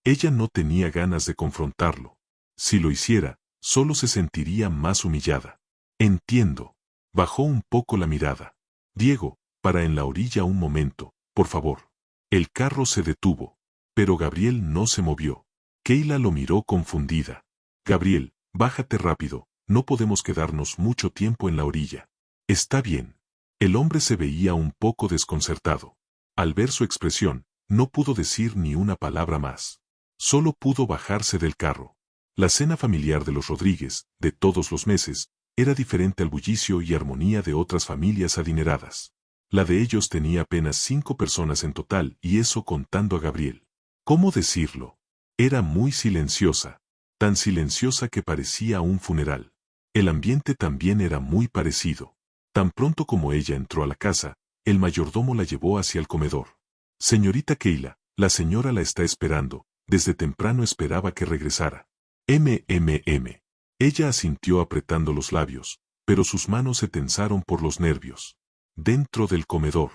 Ella no tenía ganas de confrontarlo. Si lo hiciera, solo se sentiría más humillada. Entiendo. Bajó un poco la mirada. Diego, para en la orilla un momento, por favor. El carro se detuvo, pero Gabriel no se movió. Keila lo miró confundida. Gabriel, bájate rápido, no podemos quedarnos mucho tiempo en la orilla. Está bien. El hombre se veía un poco desconcertado. Al ver su expresión, no pudo decir ni una palabra más. Solo pudo bajarse del carro. La cena familiar de los Rodríguez, de todos los meses, era diferente al bullicio y armonía de otras familias adineradas. La de ellos tenía apenas 5 personas en total y eso contando a Gabriel. ¿Cómo decirlo? Era muy silenciosa, tan silenciosa que parecía un funeral. El ambiente también era muy parecido. Tan pronto como ella entró a la casa, el mayordomo la llevó hacia el comedor. Señorita Keila, la señora la está esperando, desde temprano esperaba que regresara. Ella asintió apretando los labios, pero sus manos se tensaron por los nervios. Dentro del comedor.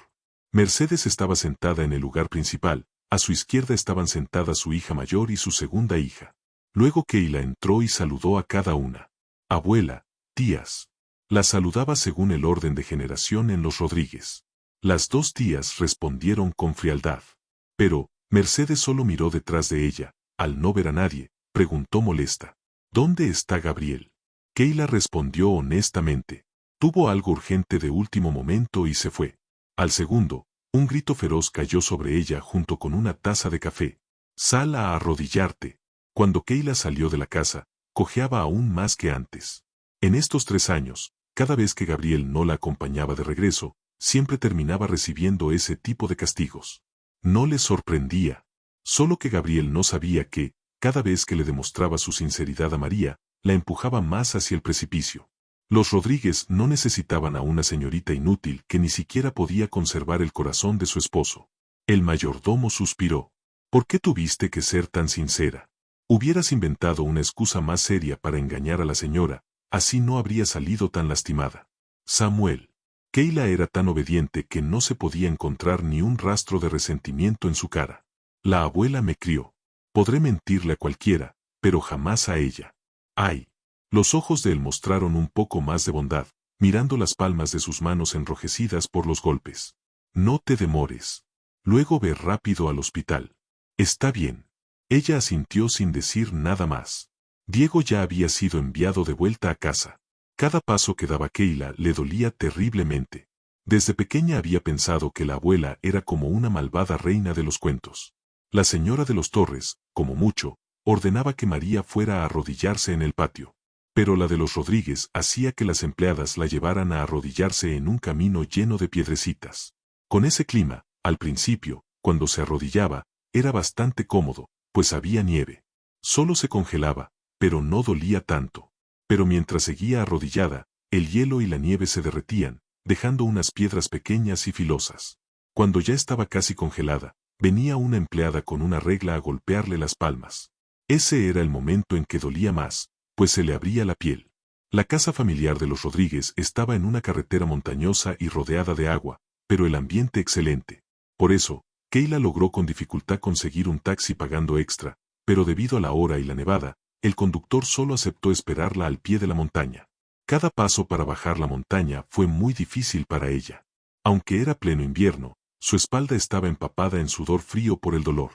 Mercedes estaba sentada en el lugar principal, a su izquierda estaban sentadas su hija mayor y su segunda hija. Luego Keila entró y saludó a cada una. Abuela, tías. La saludaba según el orden de generación en los Rodríguez. Las dos tías respondieron con frialdad. Pero, Mercedes solo miró detrás de ella, al no ver a nadie, preguntó molesta. ¿Dónde está Gabriel? Keila respondió honestamente. Tuvo algo urgente de último momento y se fue. Al segundo, un grito feroz cayó sobre ella junto con una taza de café. Sal a arrodillarte. Cuando Keila salió de la casa, cojeaba aún más que antes. En estos 3 años, cada vez que Gabriel no la acompañaba de regreso, siempre terminaba recibiendo ese tipo de castigos. No le sorprendía. Solo que Gabriel no sabía que, cada vez que le demostraba su sinceridad a María, la empujaba más hacia el precipicio. Los Rodríguez no necesitaban a una señorita inútil que ni siquiera podía conservar el corazón de su esposo. El mayordomo suspiró. ¿Por qué tuviste que ser tan sincera? Hubieras inventado una excusa más seria para engañar a la señora, así no habría salido tan lastimada. Samuel. Keila era tan obediente que no se podía encontrar ni un rastro de resentimiento en su cara. La abuela me crió. Podré mentirle a cualquiera, pero jamás a ella. ¡Ay! Los ojos de él mostraron un poco más de bondad, mirando las palmas de sus manos enrojecidas por los golpes. No te demores. Luego ve rápido al hospital. Está bien. Ella asintió sin decir nada más. Diego ya había sido enviado de vuelta a casa. Cada paso que daba Keila le dolía terriblemente. Desde pequeña había pensado que la abuela era como una malvada reina de los cuentos. La señora de los Torres, como mucho, ordenaba que María fuera a arrodillarse en el patio. Pero la de los Rodríguez hacía que las empleadas la llevaran a arrodillarse en un camino lleno de piedrecitas. Con ese clima, al principio, cuando se arrodillaba, era bastante cómodo, pues había nieve. Solo se congelaba, pero no dolía tanto. Pero mientras seguía arrodillada, el hielo y la nieve se derretían, dejando unas piedras pequeñas y filosas. Cuando ya estaba casi congelada, venía una empleada con una regla a golpearle las palmas. Ese era el momento en que dolía más, pues se le abría la piel. La casa familiar de los Rodríguez estaba en una carretera montañosa y rodeada de agua, pero el ambiente excelente. Por eso, Keila logró con dificultad conseguir un taxi pagando extra, pero debido a la hora y la nevada, el conductor solo aceptó esperarla al pie de la montaña. Cada paso para bajar la montaña fue muy difícil para ella. Aunque era pleno invierno, su espalda estaba empapada en sudor frío por el dolor.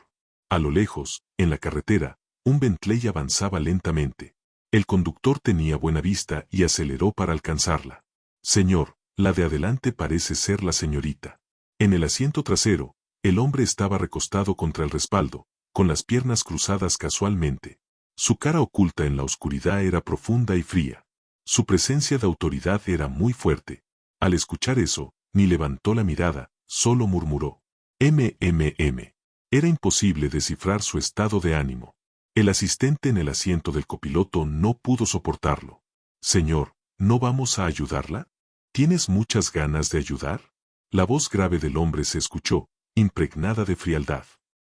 A lo lejos, en la carretera, un Bentley avanzaba lentamente. El conductor tenía buena vista y aceleró para alcanzarla. Señor, la de adelante parece ser la señorita. En el asiento trasero, el hombre estaba recostado contra el respaldo, con las piernas cruzadas casualmente. Su cara oculta en la oscuridad era profunda y fría. Su presencia de autoridad era muy fuerte. Al escuchar eso, ni levantó la mirada, solo murmuró. Era imposible descifrar su estado de ánimo. El asistente en el asiento del copiloto no pudo soportarlo. Señor, ¿no vamos a ayudarla? ¿Tienes muchas ganas de ayudar? La voz grave del hombre se escuchó, impregnada de frialdad.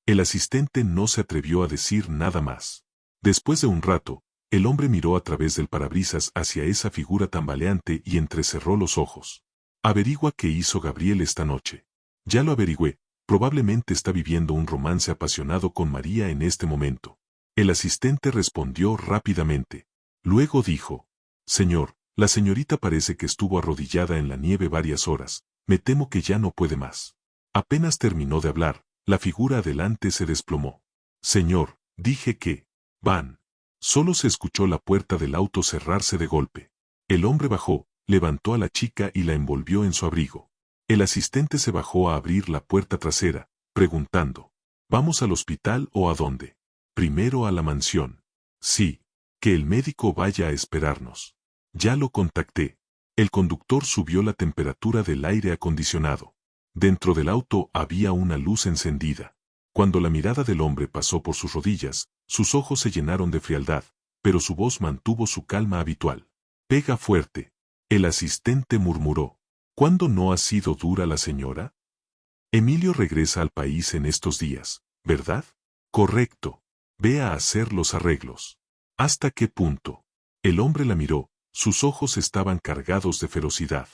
El asistente no se atrevió a decir nada más. Después de un rato, el hombre miró a través del parabrisas hacia esa figura tambaleante y entrecerró los ojos. Averigua qué hizo Gabriel esta noche. Ya lo averigüé, probablemente está viviendo un romance apasionado con María en este momento. El asistente respondió rápidamente. Luego dijo, Señor, la señorita parece que estuvo arrodillada en la nieve varias horas, me temo que ya no puede más. Apenas terminó de hablar, la figura adelante se desplomó. Señor, dije que, van. Solo se escuchó la puerta del auto cerrarse de golpe. El hombre bajó, levantó a la chica y la envolvió en su abrigo. El asistente se bajó a abrir la puerta trasera, preguntando, ¿vamos al hospital o a dónde? Primero a la mansión. Sí, que el médico vaya a esperarnos. Ya lo contacté. El conductor subió la temperatura del aire acondicionado. Dentro del auto había una luz encendida. Cuando la mirada del hombre pasó por sus rodillas, sus ojos se llenaron de frialdad, pero su voz mantuvo su calma habitual. Pega fuerte. El asistente murmuró. ¿Cuándo no ha sido dura la señora? Emilio regresa al país en estos días, ¿verdad? Correcto. Ve a hacer los arreglos. ¿Hasta qué punto? El hombre la miró, sus ojos estaban cargados de ferocidad.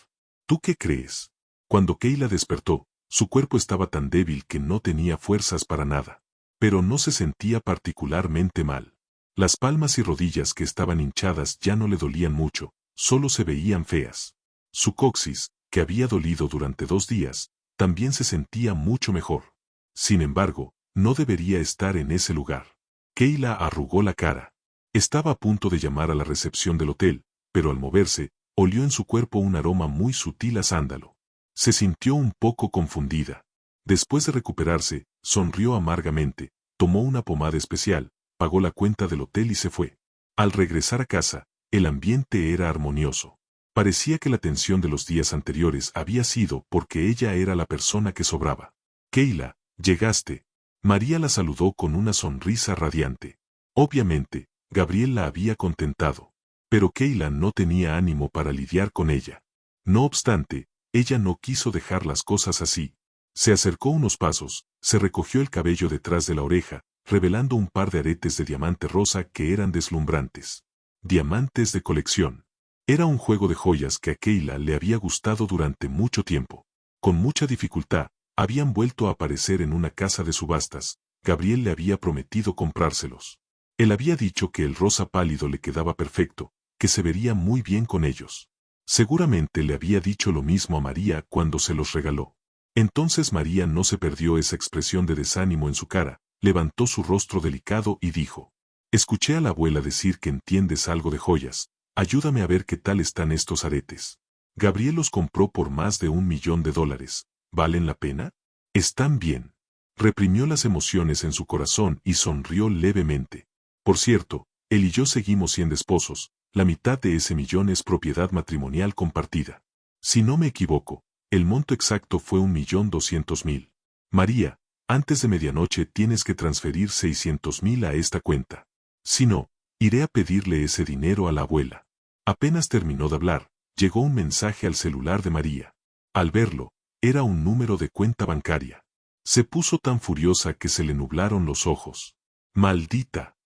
¿Tú qué crees? Cuando Keila despertó, su cuerpo estaba tan débil que no tenía fuerzas para nada. Pero no se sentía particularmente mal. Las palmas y rodillas que estaban hinchadas ya no le dolían mucho, solo se veían feas. Su coxis, que había dolido durante 2 días, también se sentía mucho mejor. Sin embargo, no debería estar en ese lugar. Keila arrugó la cara. Estaba a punto de llamar a la recepción del hotel, pero al moverse, olió en su cuerpo un aroma muy sutil a sándalo. Se sintió un poco confundida. Después de recuperarse, sonrió amargamente, tomó una pomada especial, pagó la cuenta del hotel y se fue. Al regresar a casa, el ambiente era armonioso. Parecía que la tensión de los días anteriores había sido porque ella era la persona que sobraba. Keila, llegaste. María la saludó con una sonrisa radiante. Obviamente, Gabriel la había contentado. Pero Keila no tenía ánimo para lidiar con ella. No obstante, ella no quiso dejar las cosas así. Se acercó unos pasos, se recogió el cabello detrás de la oreja, revelando un par de aretes de diamante rosa que eran deslumbrantes. Diamantes de colección. Era un juego de joyas que a Keila le había gustado durante mucho tiempo. Con mucha dificultad, habían vuelto a aparecer en una casa de subastas. Gabriel le había prometido comprárselos. Él había dicho que el rosa pálido le quedaba perfecto, que se vería muy bien con ellos. Seguramente le había dicho lo mismo a María cuando se los regaló. Entonces María no se perdió esa expresión de desánimo en su cara, levantó su rostro delicado y dijo: escuché a la abuela decir que entiendes algo de joyas, ayúdame a ver qué tal están estos aretes. Gabriel los compró por más de $1.000.000, ¿valen la pena? Están bien. Reprimió las emociones en su corazón y sonrió levemente. Por cierto, él y yo seguimos siendo esposos, la mitad de ese millón es propiedad matrimonial compartida. Si no me equivoco, el monto exacto fue 1.200.000. María, antes de medianoche tienes que transferir 600.000 a esta cuenta. Si no, iré a pedirle ese dinero a la abuela. Apenas terminó de hablar, llegó un mensaje al celular de María. Al verlo, era un número de cuenta bancaria. Se puso tan furiosa que se le nublaron los ojos. ¡Maldita!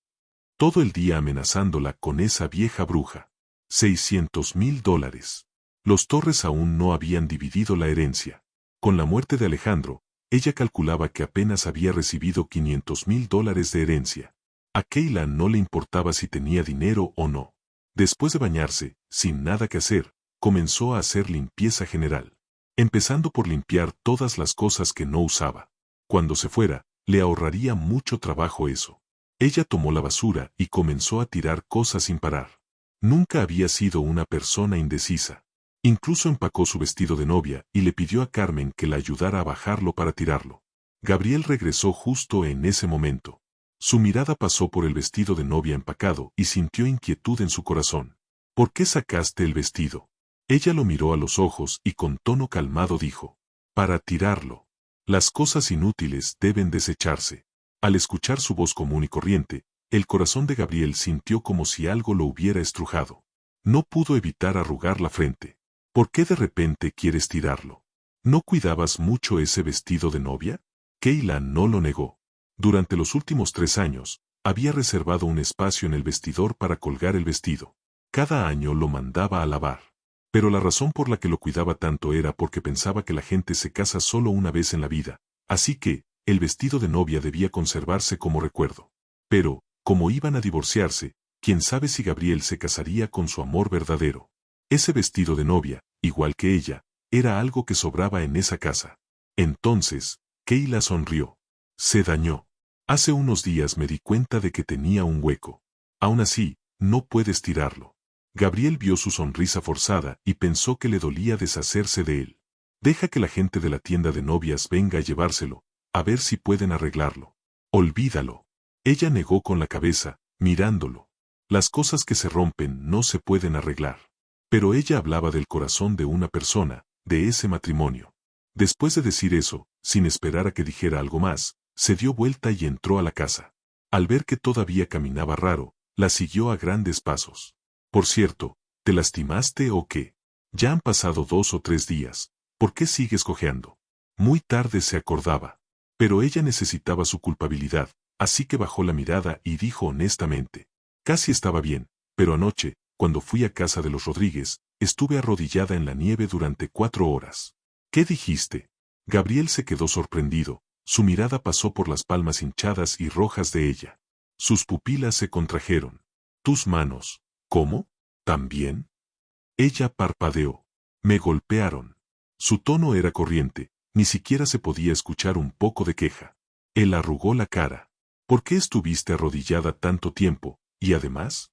Todo el día amenazándola con esa vieja bruja. $600.000. Los Torres aún no habían dividido la herencia. Con la muerte de Alejandro, ella calculaba que apenas había recibido $500.000 de herencia. A Keila no le importaba si tenía dinero o no. Después de bañarse, sin nada que hacer, comenzó a hacer limpieza general. Empezando por limpiar todas las cosas que no usaba. Cuando se fuera, le ahorraría mucho trabajo eso. Ella tomó la basura y comenzó a tirar cosas sin parar. Nunca había sido una persona indecisa. Incluso empacó su vestido de novia y le pidió a Carmen que la ayudara a bajarlo para tirarlo. Gabriel regresó justo en ese momento. Su mirada pasó por el vestido de novia empacado y sintió inquietud en su corazón. ¿Por qué sacaste el vestido? Ella lo miró a los ojos y con tono calmado dijo: para tirarlo. Las cosas inútiles deben desecharse. Al escuchar su voz común y corriente, el corazón de Gabriel sintió como si algo lo hubiera estrujado. No pudo evitar arrugar la frente. ¿Por qué de repente quieres tirarlo? ¿No cuidabas mucho ese vestido de novia? Keila no lo negó. Durante los últimos 3 años, había reservado un espacio en el vestidor para colgar el vestido. Cada año lo mandaba a lavar. Pero la razón por la que lo cuidaba tanto era porque pensaba que la gente se casa solo una vez en la vida, así que, el vestido de novia debía conservarse como recuerdo. Pero, como iban a divorciarse, quién sabe si Gabriel se casaría con su amor verdadero. Ese vestido de novia, igual que ella, era algo que sobraba en esa casa. Entonces, Keila sonrió. Se dañó. Hace unos días me di cuenta de que tenía un hueco. Aún así, no puedes tirarlo. Gabriel vio su sonrisa forzada y pensó que le dolía deshacerse de él. Deja que la gente de la tienda de novias venga a llevárselo, a ver si pueden arreglarlo. Olvídalo. Ella negó con la cabeza, mirándolo. Las cosas que se rompen no se pueden arreglar. Pero ella hablaba del corazón de una persona, de ese matrimonio. Después de decir eso, sin esperar a que dijera algo más, se dio vuelta y entró a la casa. Al ver que todavía caminaba raro, la siguió a grandes pasos. Por cierto, ¿te lastimaste o qué? Ya han pasado 2 o 3 días. ¿Por qué sigues cojeando? Muy tarde se acordaba. Pero ella necesitaba su culpabilidad, así que bajó la mirada y dijo honestamente. Casi estaba bien, pero anoche, cuando fui a casa de los Rodríguez, estuve arrodillada en la nieve durante 4 horas. ¿Qué dijiste? Gabriel se quedó sorprendido, su mirada pasó por las palmas hinchadas y rojas de ella. Sus pupilas se contrajeron. ¿Tus manos? ¿Cómo? ¿También? Ella parpadeó. Me golpearon. Su tono era corriente, ni siquiera se podía escuchar un poco de queja. Él arrugó la cara. ¿Por qué estuviste arrodillada tanto tiempo, y además?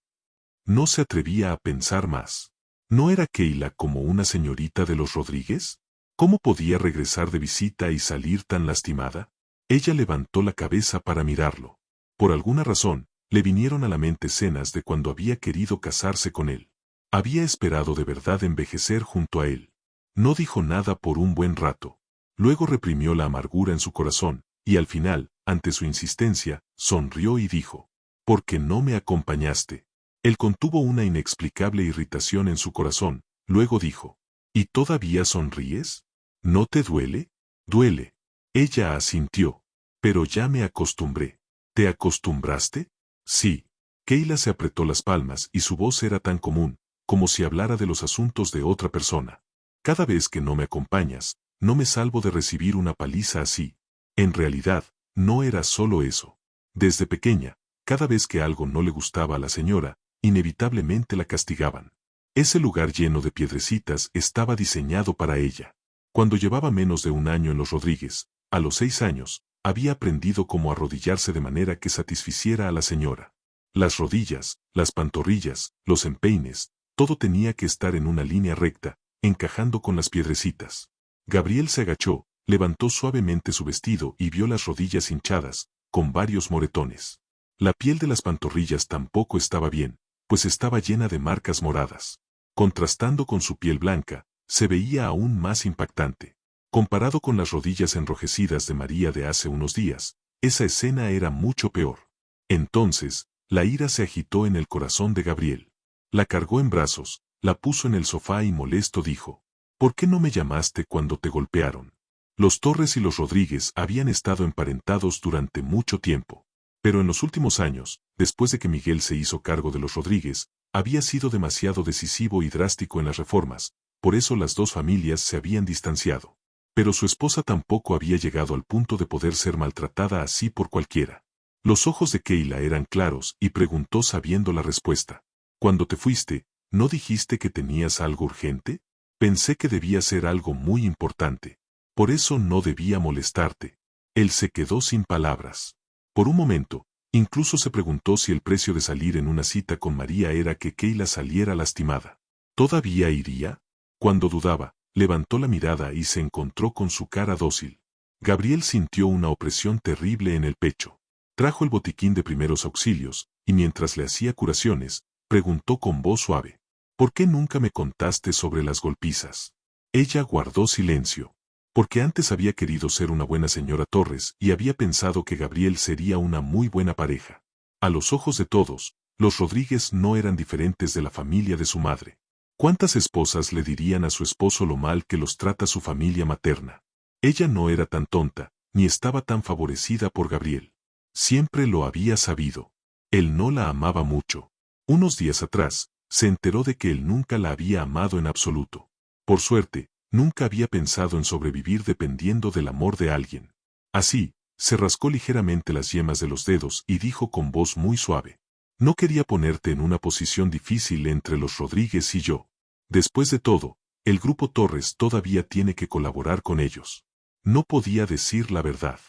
No se atrevía a pensar más. ¿No era Keila como una señorita de los Rodríguez? ¿Cómo podía regresar de visita y salir tan lastimada? Ella levantó la cabeza para mirarlo. Por alguna razón, le vinieron a la mente escenas de cuando había querido casarse con él. Había esperado de verdad envejecer junto a él. No dijo nada por un buen rato. Luego reprimió la amargura en su corazón, y al final, ante su insistencia, sonrió y dijo, ¿por qué no me acompañaste? Él contuvo una inexplicable irritación en su corazón, luego dijo, ¿y todavía sonríes? ¿No te duele? Duele. Ella asintió. Pero ya me acostumbré. ¿Te acostumbraste? Sí. Keila se apretó las palmas y su voz era tan común, como si hablara de los asuntos de otra persona. Cada vez que no me acompañas, no me salvo de recibir una paliza así. En realidad, no era solo eso. Desde pequeña, cada vez que algo no le gustaba a la señora, inevitablemente la castigaban. Ese lugar lleno de piedrecitas estaba diseñado para ella. Cuando llevaba menos de un año en los Rodríguez, a los 6 años, había aprendido cómo arrodillarse de manera que satisficiera a la señora. Las rodillas, las pantorrillas, los empeines, todo tenía que estar en una línea recta, encajando con las piedrecitas. Gabriel se agachó, levantó suavemente su vestido y vio las rodillas hinchadas, con varios moretones. La piel de las pantorrillas tampoco estaba bien, pues estaba llena de marcas moradas. Contrastando con su piel blanca, se veía aún más impactante. Comparado con las rodillas enrojecidas de María de hace unos días, esa escena era mucho peor. Entonces, la ira se agitó en el corazón de Gabriel. La cargó en brazos, la puso en el sofá y molesto dijo, ¿por qué no me llamaste cuando te golpearon? Los Torres y los Rodríguez habían estado emparentados durante mucho tiempo. Pero en los últimos años, después de que Miguel se hizo cargo de los Rodríguez, había sido demasiado decisivo y drástico en las reformas, por eso las dos familias se habían distanciado. Pero su esposa tampoco había llegado al punto de poder ser maltratada así por cualquiera. Los ojos de Keila eran claros y preguntó sabiendo la respuesta. Cuando te fuiste, ¿no dijiste que tenías algo urgente? Pensé que debía ser algo muy importante. Por eso no debía molestarte. Él se quedó sin palabras. Por un momento, incluso se preguntó si el precio de salir en una cita con María era que Keila saliera lastimada. ¿Todavía iría? Cuando dudaba, levantó la mirada y se encontró con su cara dócil. Gabriel sintió una opresión terrible en el pecho. Trajo el botiquín de primeros auxilios, y mientras le hacía curaciones, preguntó con voz suave, ¿por qué nunca me contaste sobre las golpizas? Ella guardó silencio. Porque antes había querido ser una buena señora Torres y había pensado que Gabriel sería una muy buena pareja. A los ojos de todos, los Rodríguez no eran diferentes de la familia de su madre. ¿Cuántas esposas le dirían a su esposo lo mal que los trata su familia materna? Ella no era tan tonta, ni estaba tan favorecida por Gabriel. Siempre lo había sabido. Él no la amaba mucho. Unos días atrás, se enteró de que él nunca la había amado en absoluto. Por suerte, nunca había pensado en sobrevivir dependiendo del amor de alguien. Así, se rascó ligeramente las yemas de los dedos y dijo con voz muy suave. No quería ponerte en una posición difícil entre los Rodríguez y yo. Después de todo, el grupo Torres todavía tiene que colaborar con ellos. No podía decir la verdad.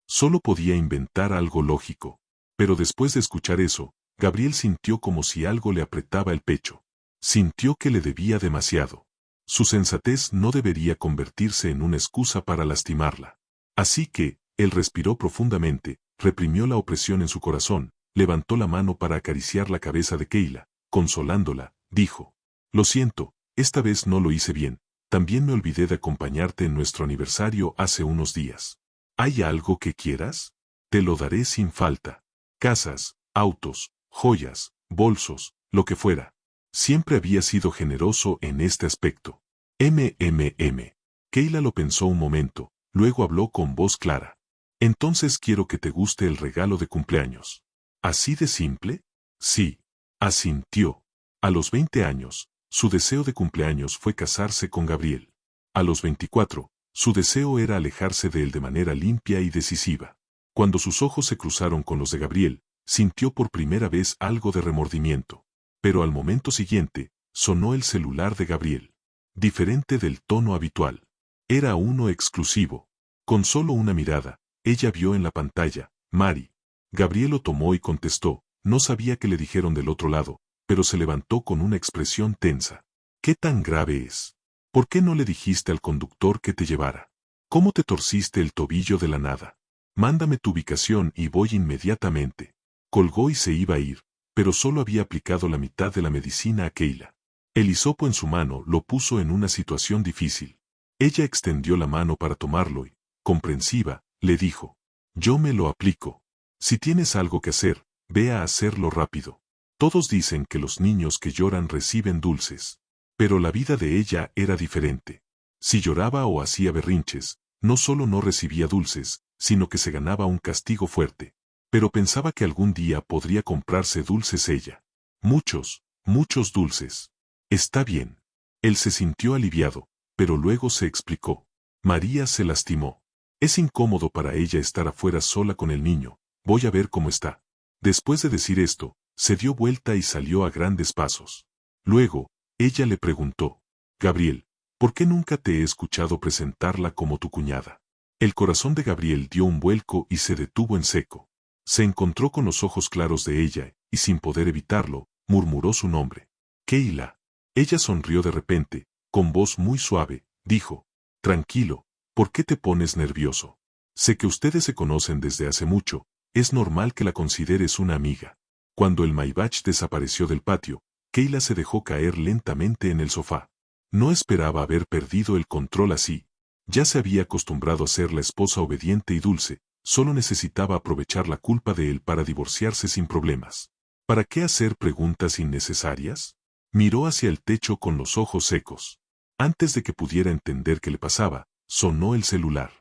Solo podía inventar algo lógico. Pero después de escuchar eso, Gabriel sintió como si algo le apretaba el pecho. Sintió que le debía demasiado. Su sensatez no debería convertirse en una excusa para lastimarla. Así que, él respiró profundamente, reprimió la opresión en su corazón, levantó la mano para acariciar la cabeza de Keila, consolándola, dijo. Lo siento, esta vez no lo hice bien, también me olvidé de acompañarte en nuestro aniversario hace unos días. ¿Hay algo que quieras? Te lo daré sin falta. Casas, autos, joyas, bolsos, lo que fuera. Siempre había sido generoso en este aspecto. Keila lo pensó un momento, luego habló con voz clara. Entonces quiero que te guste el regalo de cumpleaños. ¿Así de simple? Sí. Asintió. A los 20 años, su deseo de cumpleaños fue casarse con Gabriel. A los 24, su deseo era alejarse de él de manera limpia y decisiva. Cuando sus ojos se cruzaron con los de Gabriel, sintió por primera vez algo de remordimiento. Pero al momento siguiente, sonó el celular de Gabriel. Diferente del tono habitual. Era uno exclusivo. Con solo una mirada, ella vio en la pantalla, Mari. Gabriel lo tomó y contestó, no sabía qué le dijeron del otro lado, pero se levantó con una expresión tensa. ¿Qué tan grave es? ¿Por qué no le dijiste al conductor que te llevara? ¿Cómo te torciste el tobillo de la nada? Mándame tu ubicación y voy inmediatamente. Colgó y se iba a ir, pero solo había aplicado la mitad de la medicina a Keila. El hisopo en su mano lo puso en una situación difícil. Ella extendió la mano para tomarlo y, comprensiva, le dijo, yo me lo aplico. Si tienes algo que hacer, ve a hacerlo rápido. Todos dicen que los niños que lloran reciben dulces. Pero la vida de ella era diferente. Si lloraba o hacía berrinches, no solo no recibía dulces, sino que se ganaba un castigo fuerte. Pero pensaba que algún día podría comprarse dulces ella. Muchos, muchos dulces. Está bien. Él se sintió aliviado, pero luego se explicó. María se lastimó. Es incómodo para ella estar afuera sola con el niño. Voy a ver cómo está. Después de decir esto, se dio vuelta y salió a grandes pasos. Luego, ella le preguntó, Gabriel, ¿por qué nunca te he escuchado presentarla como tu cuñada? El corazón de Gabriel dio un vuelco y se detuvo en seco. Se encontró con los ojos claros de ella, y sin poder evitarlo, murmuró su nombre. Keila. Ella sonrió de repente, con voz muy suave, dijo, tranquilo, ¿por qué te pones nervioso? Sé que ustedes se conocen desde hace mucho, es normal que la consideres una amiga. Cuando el Maybach desapareció del patio, Keila se dejó caer lentamente en el sofá. No esperaba haber perdido el control así. Ya se había acostumbrado a ser la esposa obediente y dulce, solo necesitaba aprovechar la culpa de él para divorciarse sin problemas. ¿Para qué hacer preguntas innecesarias? Miró hacia el techo con los ojos secos. Antes de que pudiera entender qué le pasaba, sonó el celular.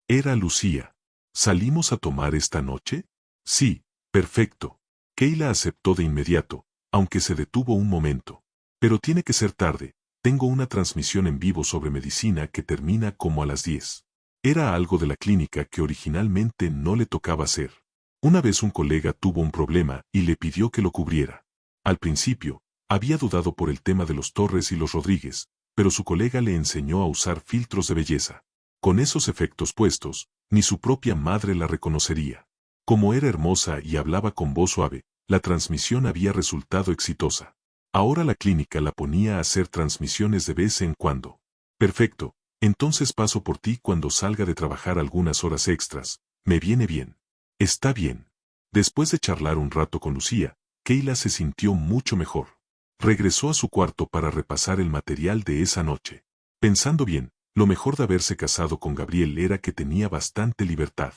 Era Lucía. ¿Salimos a tomar esta noche? Sí, perfecto. Keila aceptó de inmediato, aunque se detuvo un momento. Pero tiene que ser tarde, tengo una transmisión en vivo sobre medicina que termina como a las 10. Era algo de la clínica que originalmente no le tocaba hacer. Una vez un colega tuvo un problema y le pidió que lo cubriera. Al principio, había dudado por el tema de los Torres y los Rodríguez, pero su colega le enseñó a usar filtros de belleza. Con esos efectos puestos, ni su propia madre la reconocería. Como era hermosa y hablaba con voz suave, la transmisión había resultado exitosa. Ahora la clínica la ponía a hacer transmisiones de vez en cuando. Perfecto, entonces paso por ti cuando salga de trabajar algunas horas extras, me viene bien. Está bien. Después de charlar un rato con Lucía, Keila se sintió mucho mejor. Regresó a su cuarto para repasar el material de esa noche. Pensando bien, lo mejor de haberse casado con Gabriel era que tenía bastante libertad.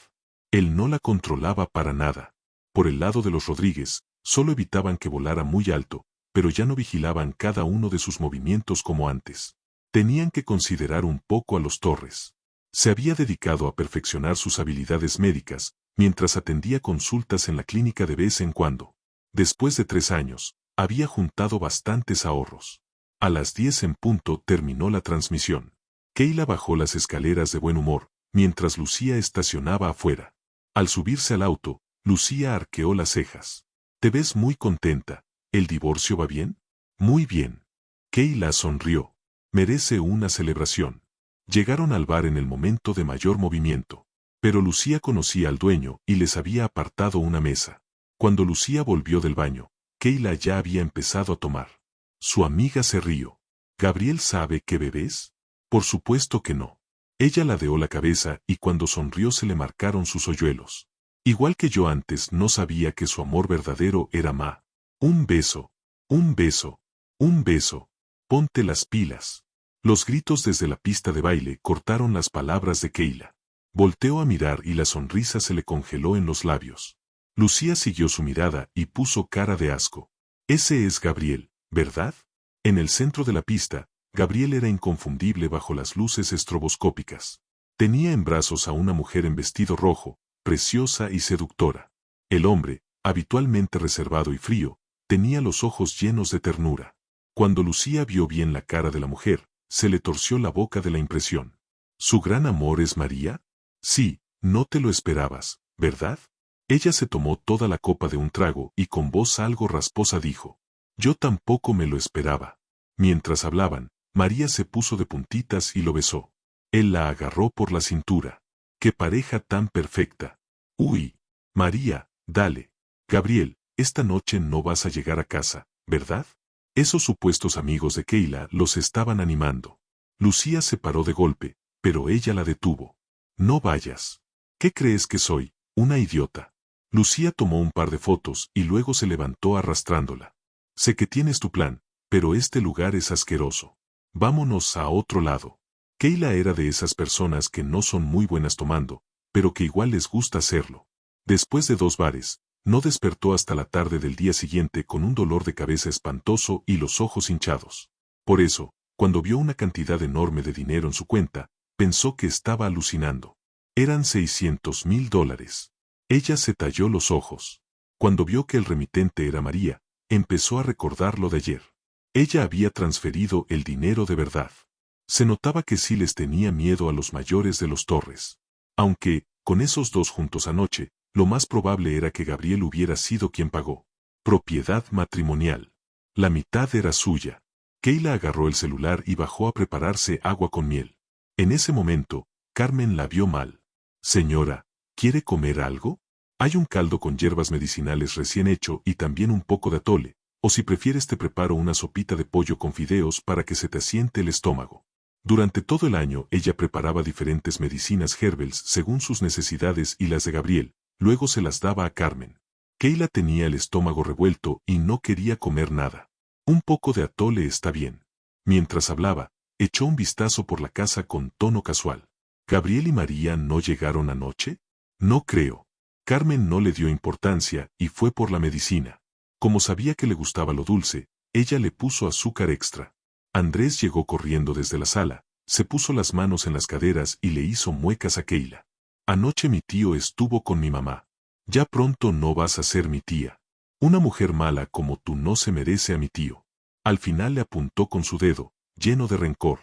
Él no la controlaba para nada. Por el lado de los Rodríguez, solo evitaban que volara muy alto, pero ya no vigilaban cada uno de sus movimientos como antes. Tenían que considerar un poco a los Torres. Se había dedicado a perfeccionar sus habilidades médicas, mientras atendía consultas en la clínica de vez en cuando. Después de 3 años, había juntado bastantes ahorros. A las 10 en punto terminó la transmisión. Keila bajó las escaleras de buen humor, mientras Lucía estacionaba afuera. Al subirse al auto, Lucía arqueó las cejas. Te ves muy contenta. ¿El divorcio va bien? Muy bien. Keila sonrió. Merece una celebración. Llegaron al bar en el momento de mayor movimiento. Pero Lucía conocía al dueño y les había apartado una mesa. Cuando Lucía volvió del baño, Keila ya había empezado a tomar. Su amiga se rió. ¿Gabriel sabe que bebés? Por supuesto que no. Ella ladeó la cabeza y cuando sonrió se le marcaron sus hoyuelos. Igual que yo antes no sabía que su amor verdadero era Ma. Un beso. Un beso. Un beso. Ponte las pilas. Los gritos desde la pista de baile cortaron las palabras de Keila. Volteó a mirar y la sonrisa se le congeló en los labios. Lucía siguió su mirada y puso cara de asco. Ese es Gabriel, ¿verdad? En el centro de la pista, Gabriel era inconfundible bajo las luces estroboscópicas. Tenía en brazos a una mujer en vestido rojo, preciosa y seductora. El hombre, habitualmente reservado y frío, tenía los ojos llenos de ternura. Cuando Lucía vio bien la cara de la mujer, se le torció la boca de la impresión. ¿Su gran amor es María? Sí, no te lo esperabas, ¿verdad? Ella se tomó toda la copa de un trago y con voz algo rasposa dijo: yo tampoco me lo esperaba. Mientras hablaban, María se puso de puntitas y lo besó. Él la agarró por la cintura. ¡Qué pareja tan perfecta! ¡Uy! María, dale. Gabriel, esta noche no vas a llegar a casa, ¿verdad? Esos supuestos amigos de Keila los estaban animando. Lucía se paró de golpe, pero ella la detuvo. No vayas. ¿Qué crees que soy? Una idiota. Lucía tomó un par de fotos y luego se levantó arrastrándola. Sé que tienes tu plan, pero este lugar es asqueroso. Vámonos a otro lado. Keila era de esas personas que no son muy buenas tomando, pero que igual les gusta hacerlo. Después de 2 bares, no despertó hasta la tarde del día siguiente con un dolor de cabeza espantoso y los ojos hinchados. Por eso, cuando vio una cantidad enorme de dinero en su cuenta, pensó que estaba alucinando. Eran $600,000. Ella se talló los ojos. Cuando vio que el remitente era María, empezó a recordar lo de ayer. Ella había transferido el dinero de verdad. Se notaba que sí les tenía miedo a los mayores de los Torres. Aunque, con esos dos juntos anoche, lo más probable era que Gabriel hubiera sido quien pagó. Propiedad matrimonial. La mitad era suya. Keila agarró el celular y bajó a prepararse agua con miel. En ese momento, Carmen la vio mal. Señora, ¿quiere comer algo? Hay un caldo con hierbas medicinales recién hecho y también un poco de atole, o si prefieres te preparo una sopita de pollo con fideos para que se te asiente el estómago. Durante todo el año ella preparaba diferentes medicinas herbals según sus necesidades y las de Gabriel, luego se las daba a Carmen. Keila tenía el estómago revuelto y no quería comer nada. Un poco de atole está bien. Mientras hablaba, echó un vistazo por la casa con tono casual. ¿Gabriel y María no llegaron anoche? No creo. Carmen no le dio importancia y fue por la medicina. Como sabía que le gustaba lo dulce, ella le puso azúcar extra. Andrés llegó corriendo desde la sala, se puso las manos en las caderas y le hizo muecas a Keila. Anoche mi tío estuvo con mi mamá. Ya pronto no vas a ser mi tía. Una mujer mala como tú no se merece a mi tío. Al final le apuntó con su dedo, lleno de rencor.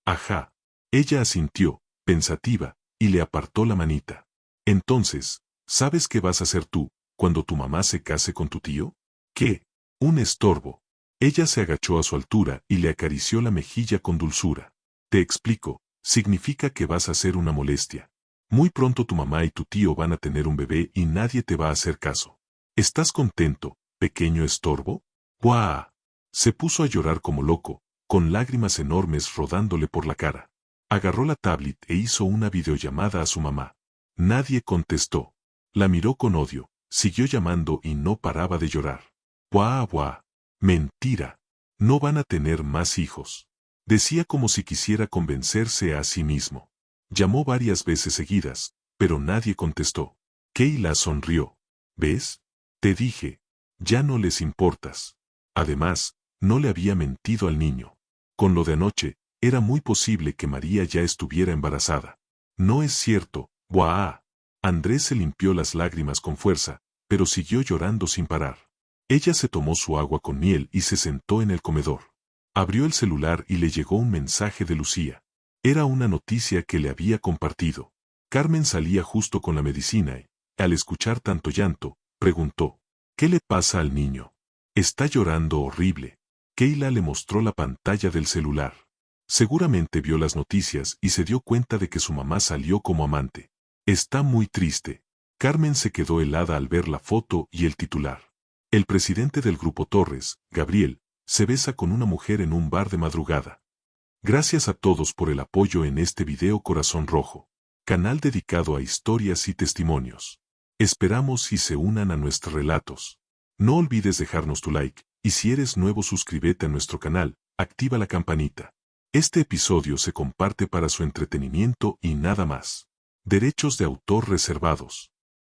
Ajá. Ella asintió, pensativa, y le apartó la manita. Entonces, ¿sabes qué vas a hacer tú, cuando tu mamá se case con tu tío? ¿Qué? Un estorbo. Ella se agachó a su altura y le acarició la mejilla con dulzura. Te explico, significa que vas a ser una molestia. Muy pronto tu mamá y tu tío van a tener un bebé y nadie te va a hacer caso. ¿Estás contento, pequeño estorbo? ¡Guau! Se puso a llorar como loco, con lágrimas enormes rodándole por la cara. Agarró la tablet e hizo una videollamada a su mamá. Nadie contestó. La miró con odio, siguió llamando y no paraba de llorar. ¡Guau, guau! Mentira. No van a tener más hijos. Decía como si quisiera convencerse a sí mismo. Llamó varias veces seguidas, pero nadie contestó. Keila sonrió. ¿Ves? Te dije. Ya no les importas. Además, no le había mentido al niño. Con lo de anoche, era muy posible que María ya estuviera embarazada. No es cierto, ¡buah! Andrés se limpió las lágrimas con fuerza, pero siguió llorando sin parar. Ella se tomó su agua con miel y se sentó en el comedor. Abrió el celular y le llegó un mensaje de Lucía. Era una noticia que le había compartido. Carmen salía justo con la medicina y, al escuchar tanto llanto, preguntó: ¿qué le pasa al niño? Está llorando horrible. Keila le mostró la pantalla del celular. Seguramente vio las noticias y se dio cuenta de que su mamá salió como amante. Está muy triste. Carmen se quedó helada al ver la foto y el titular. El presidente del Grupo Torres, Gabriel, se besa con una mujer en un bar de madrugada. Gracias a todos por el apoyo en este video Corazón Rojo, canal dedicado a historias y testimonios. Esperamos y se unan a nuestros relatos. No olvides dejarnos tu like, y si eres nuevo suscríbete a nuestro canal, activa la campanita. Este episodio se comparte para su entretenimiento y nada más. Derechos de autor reservados.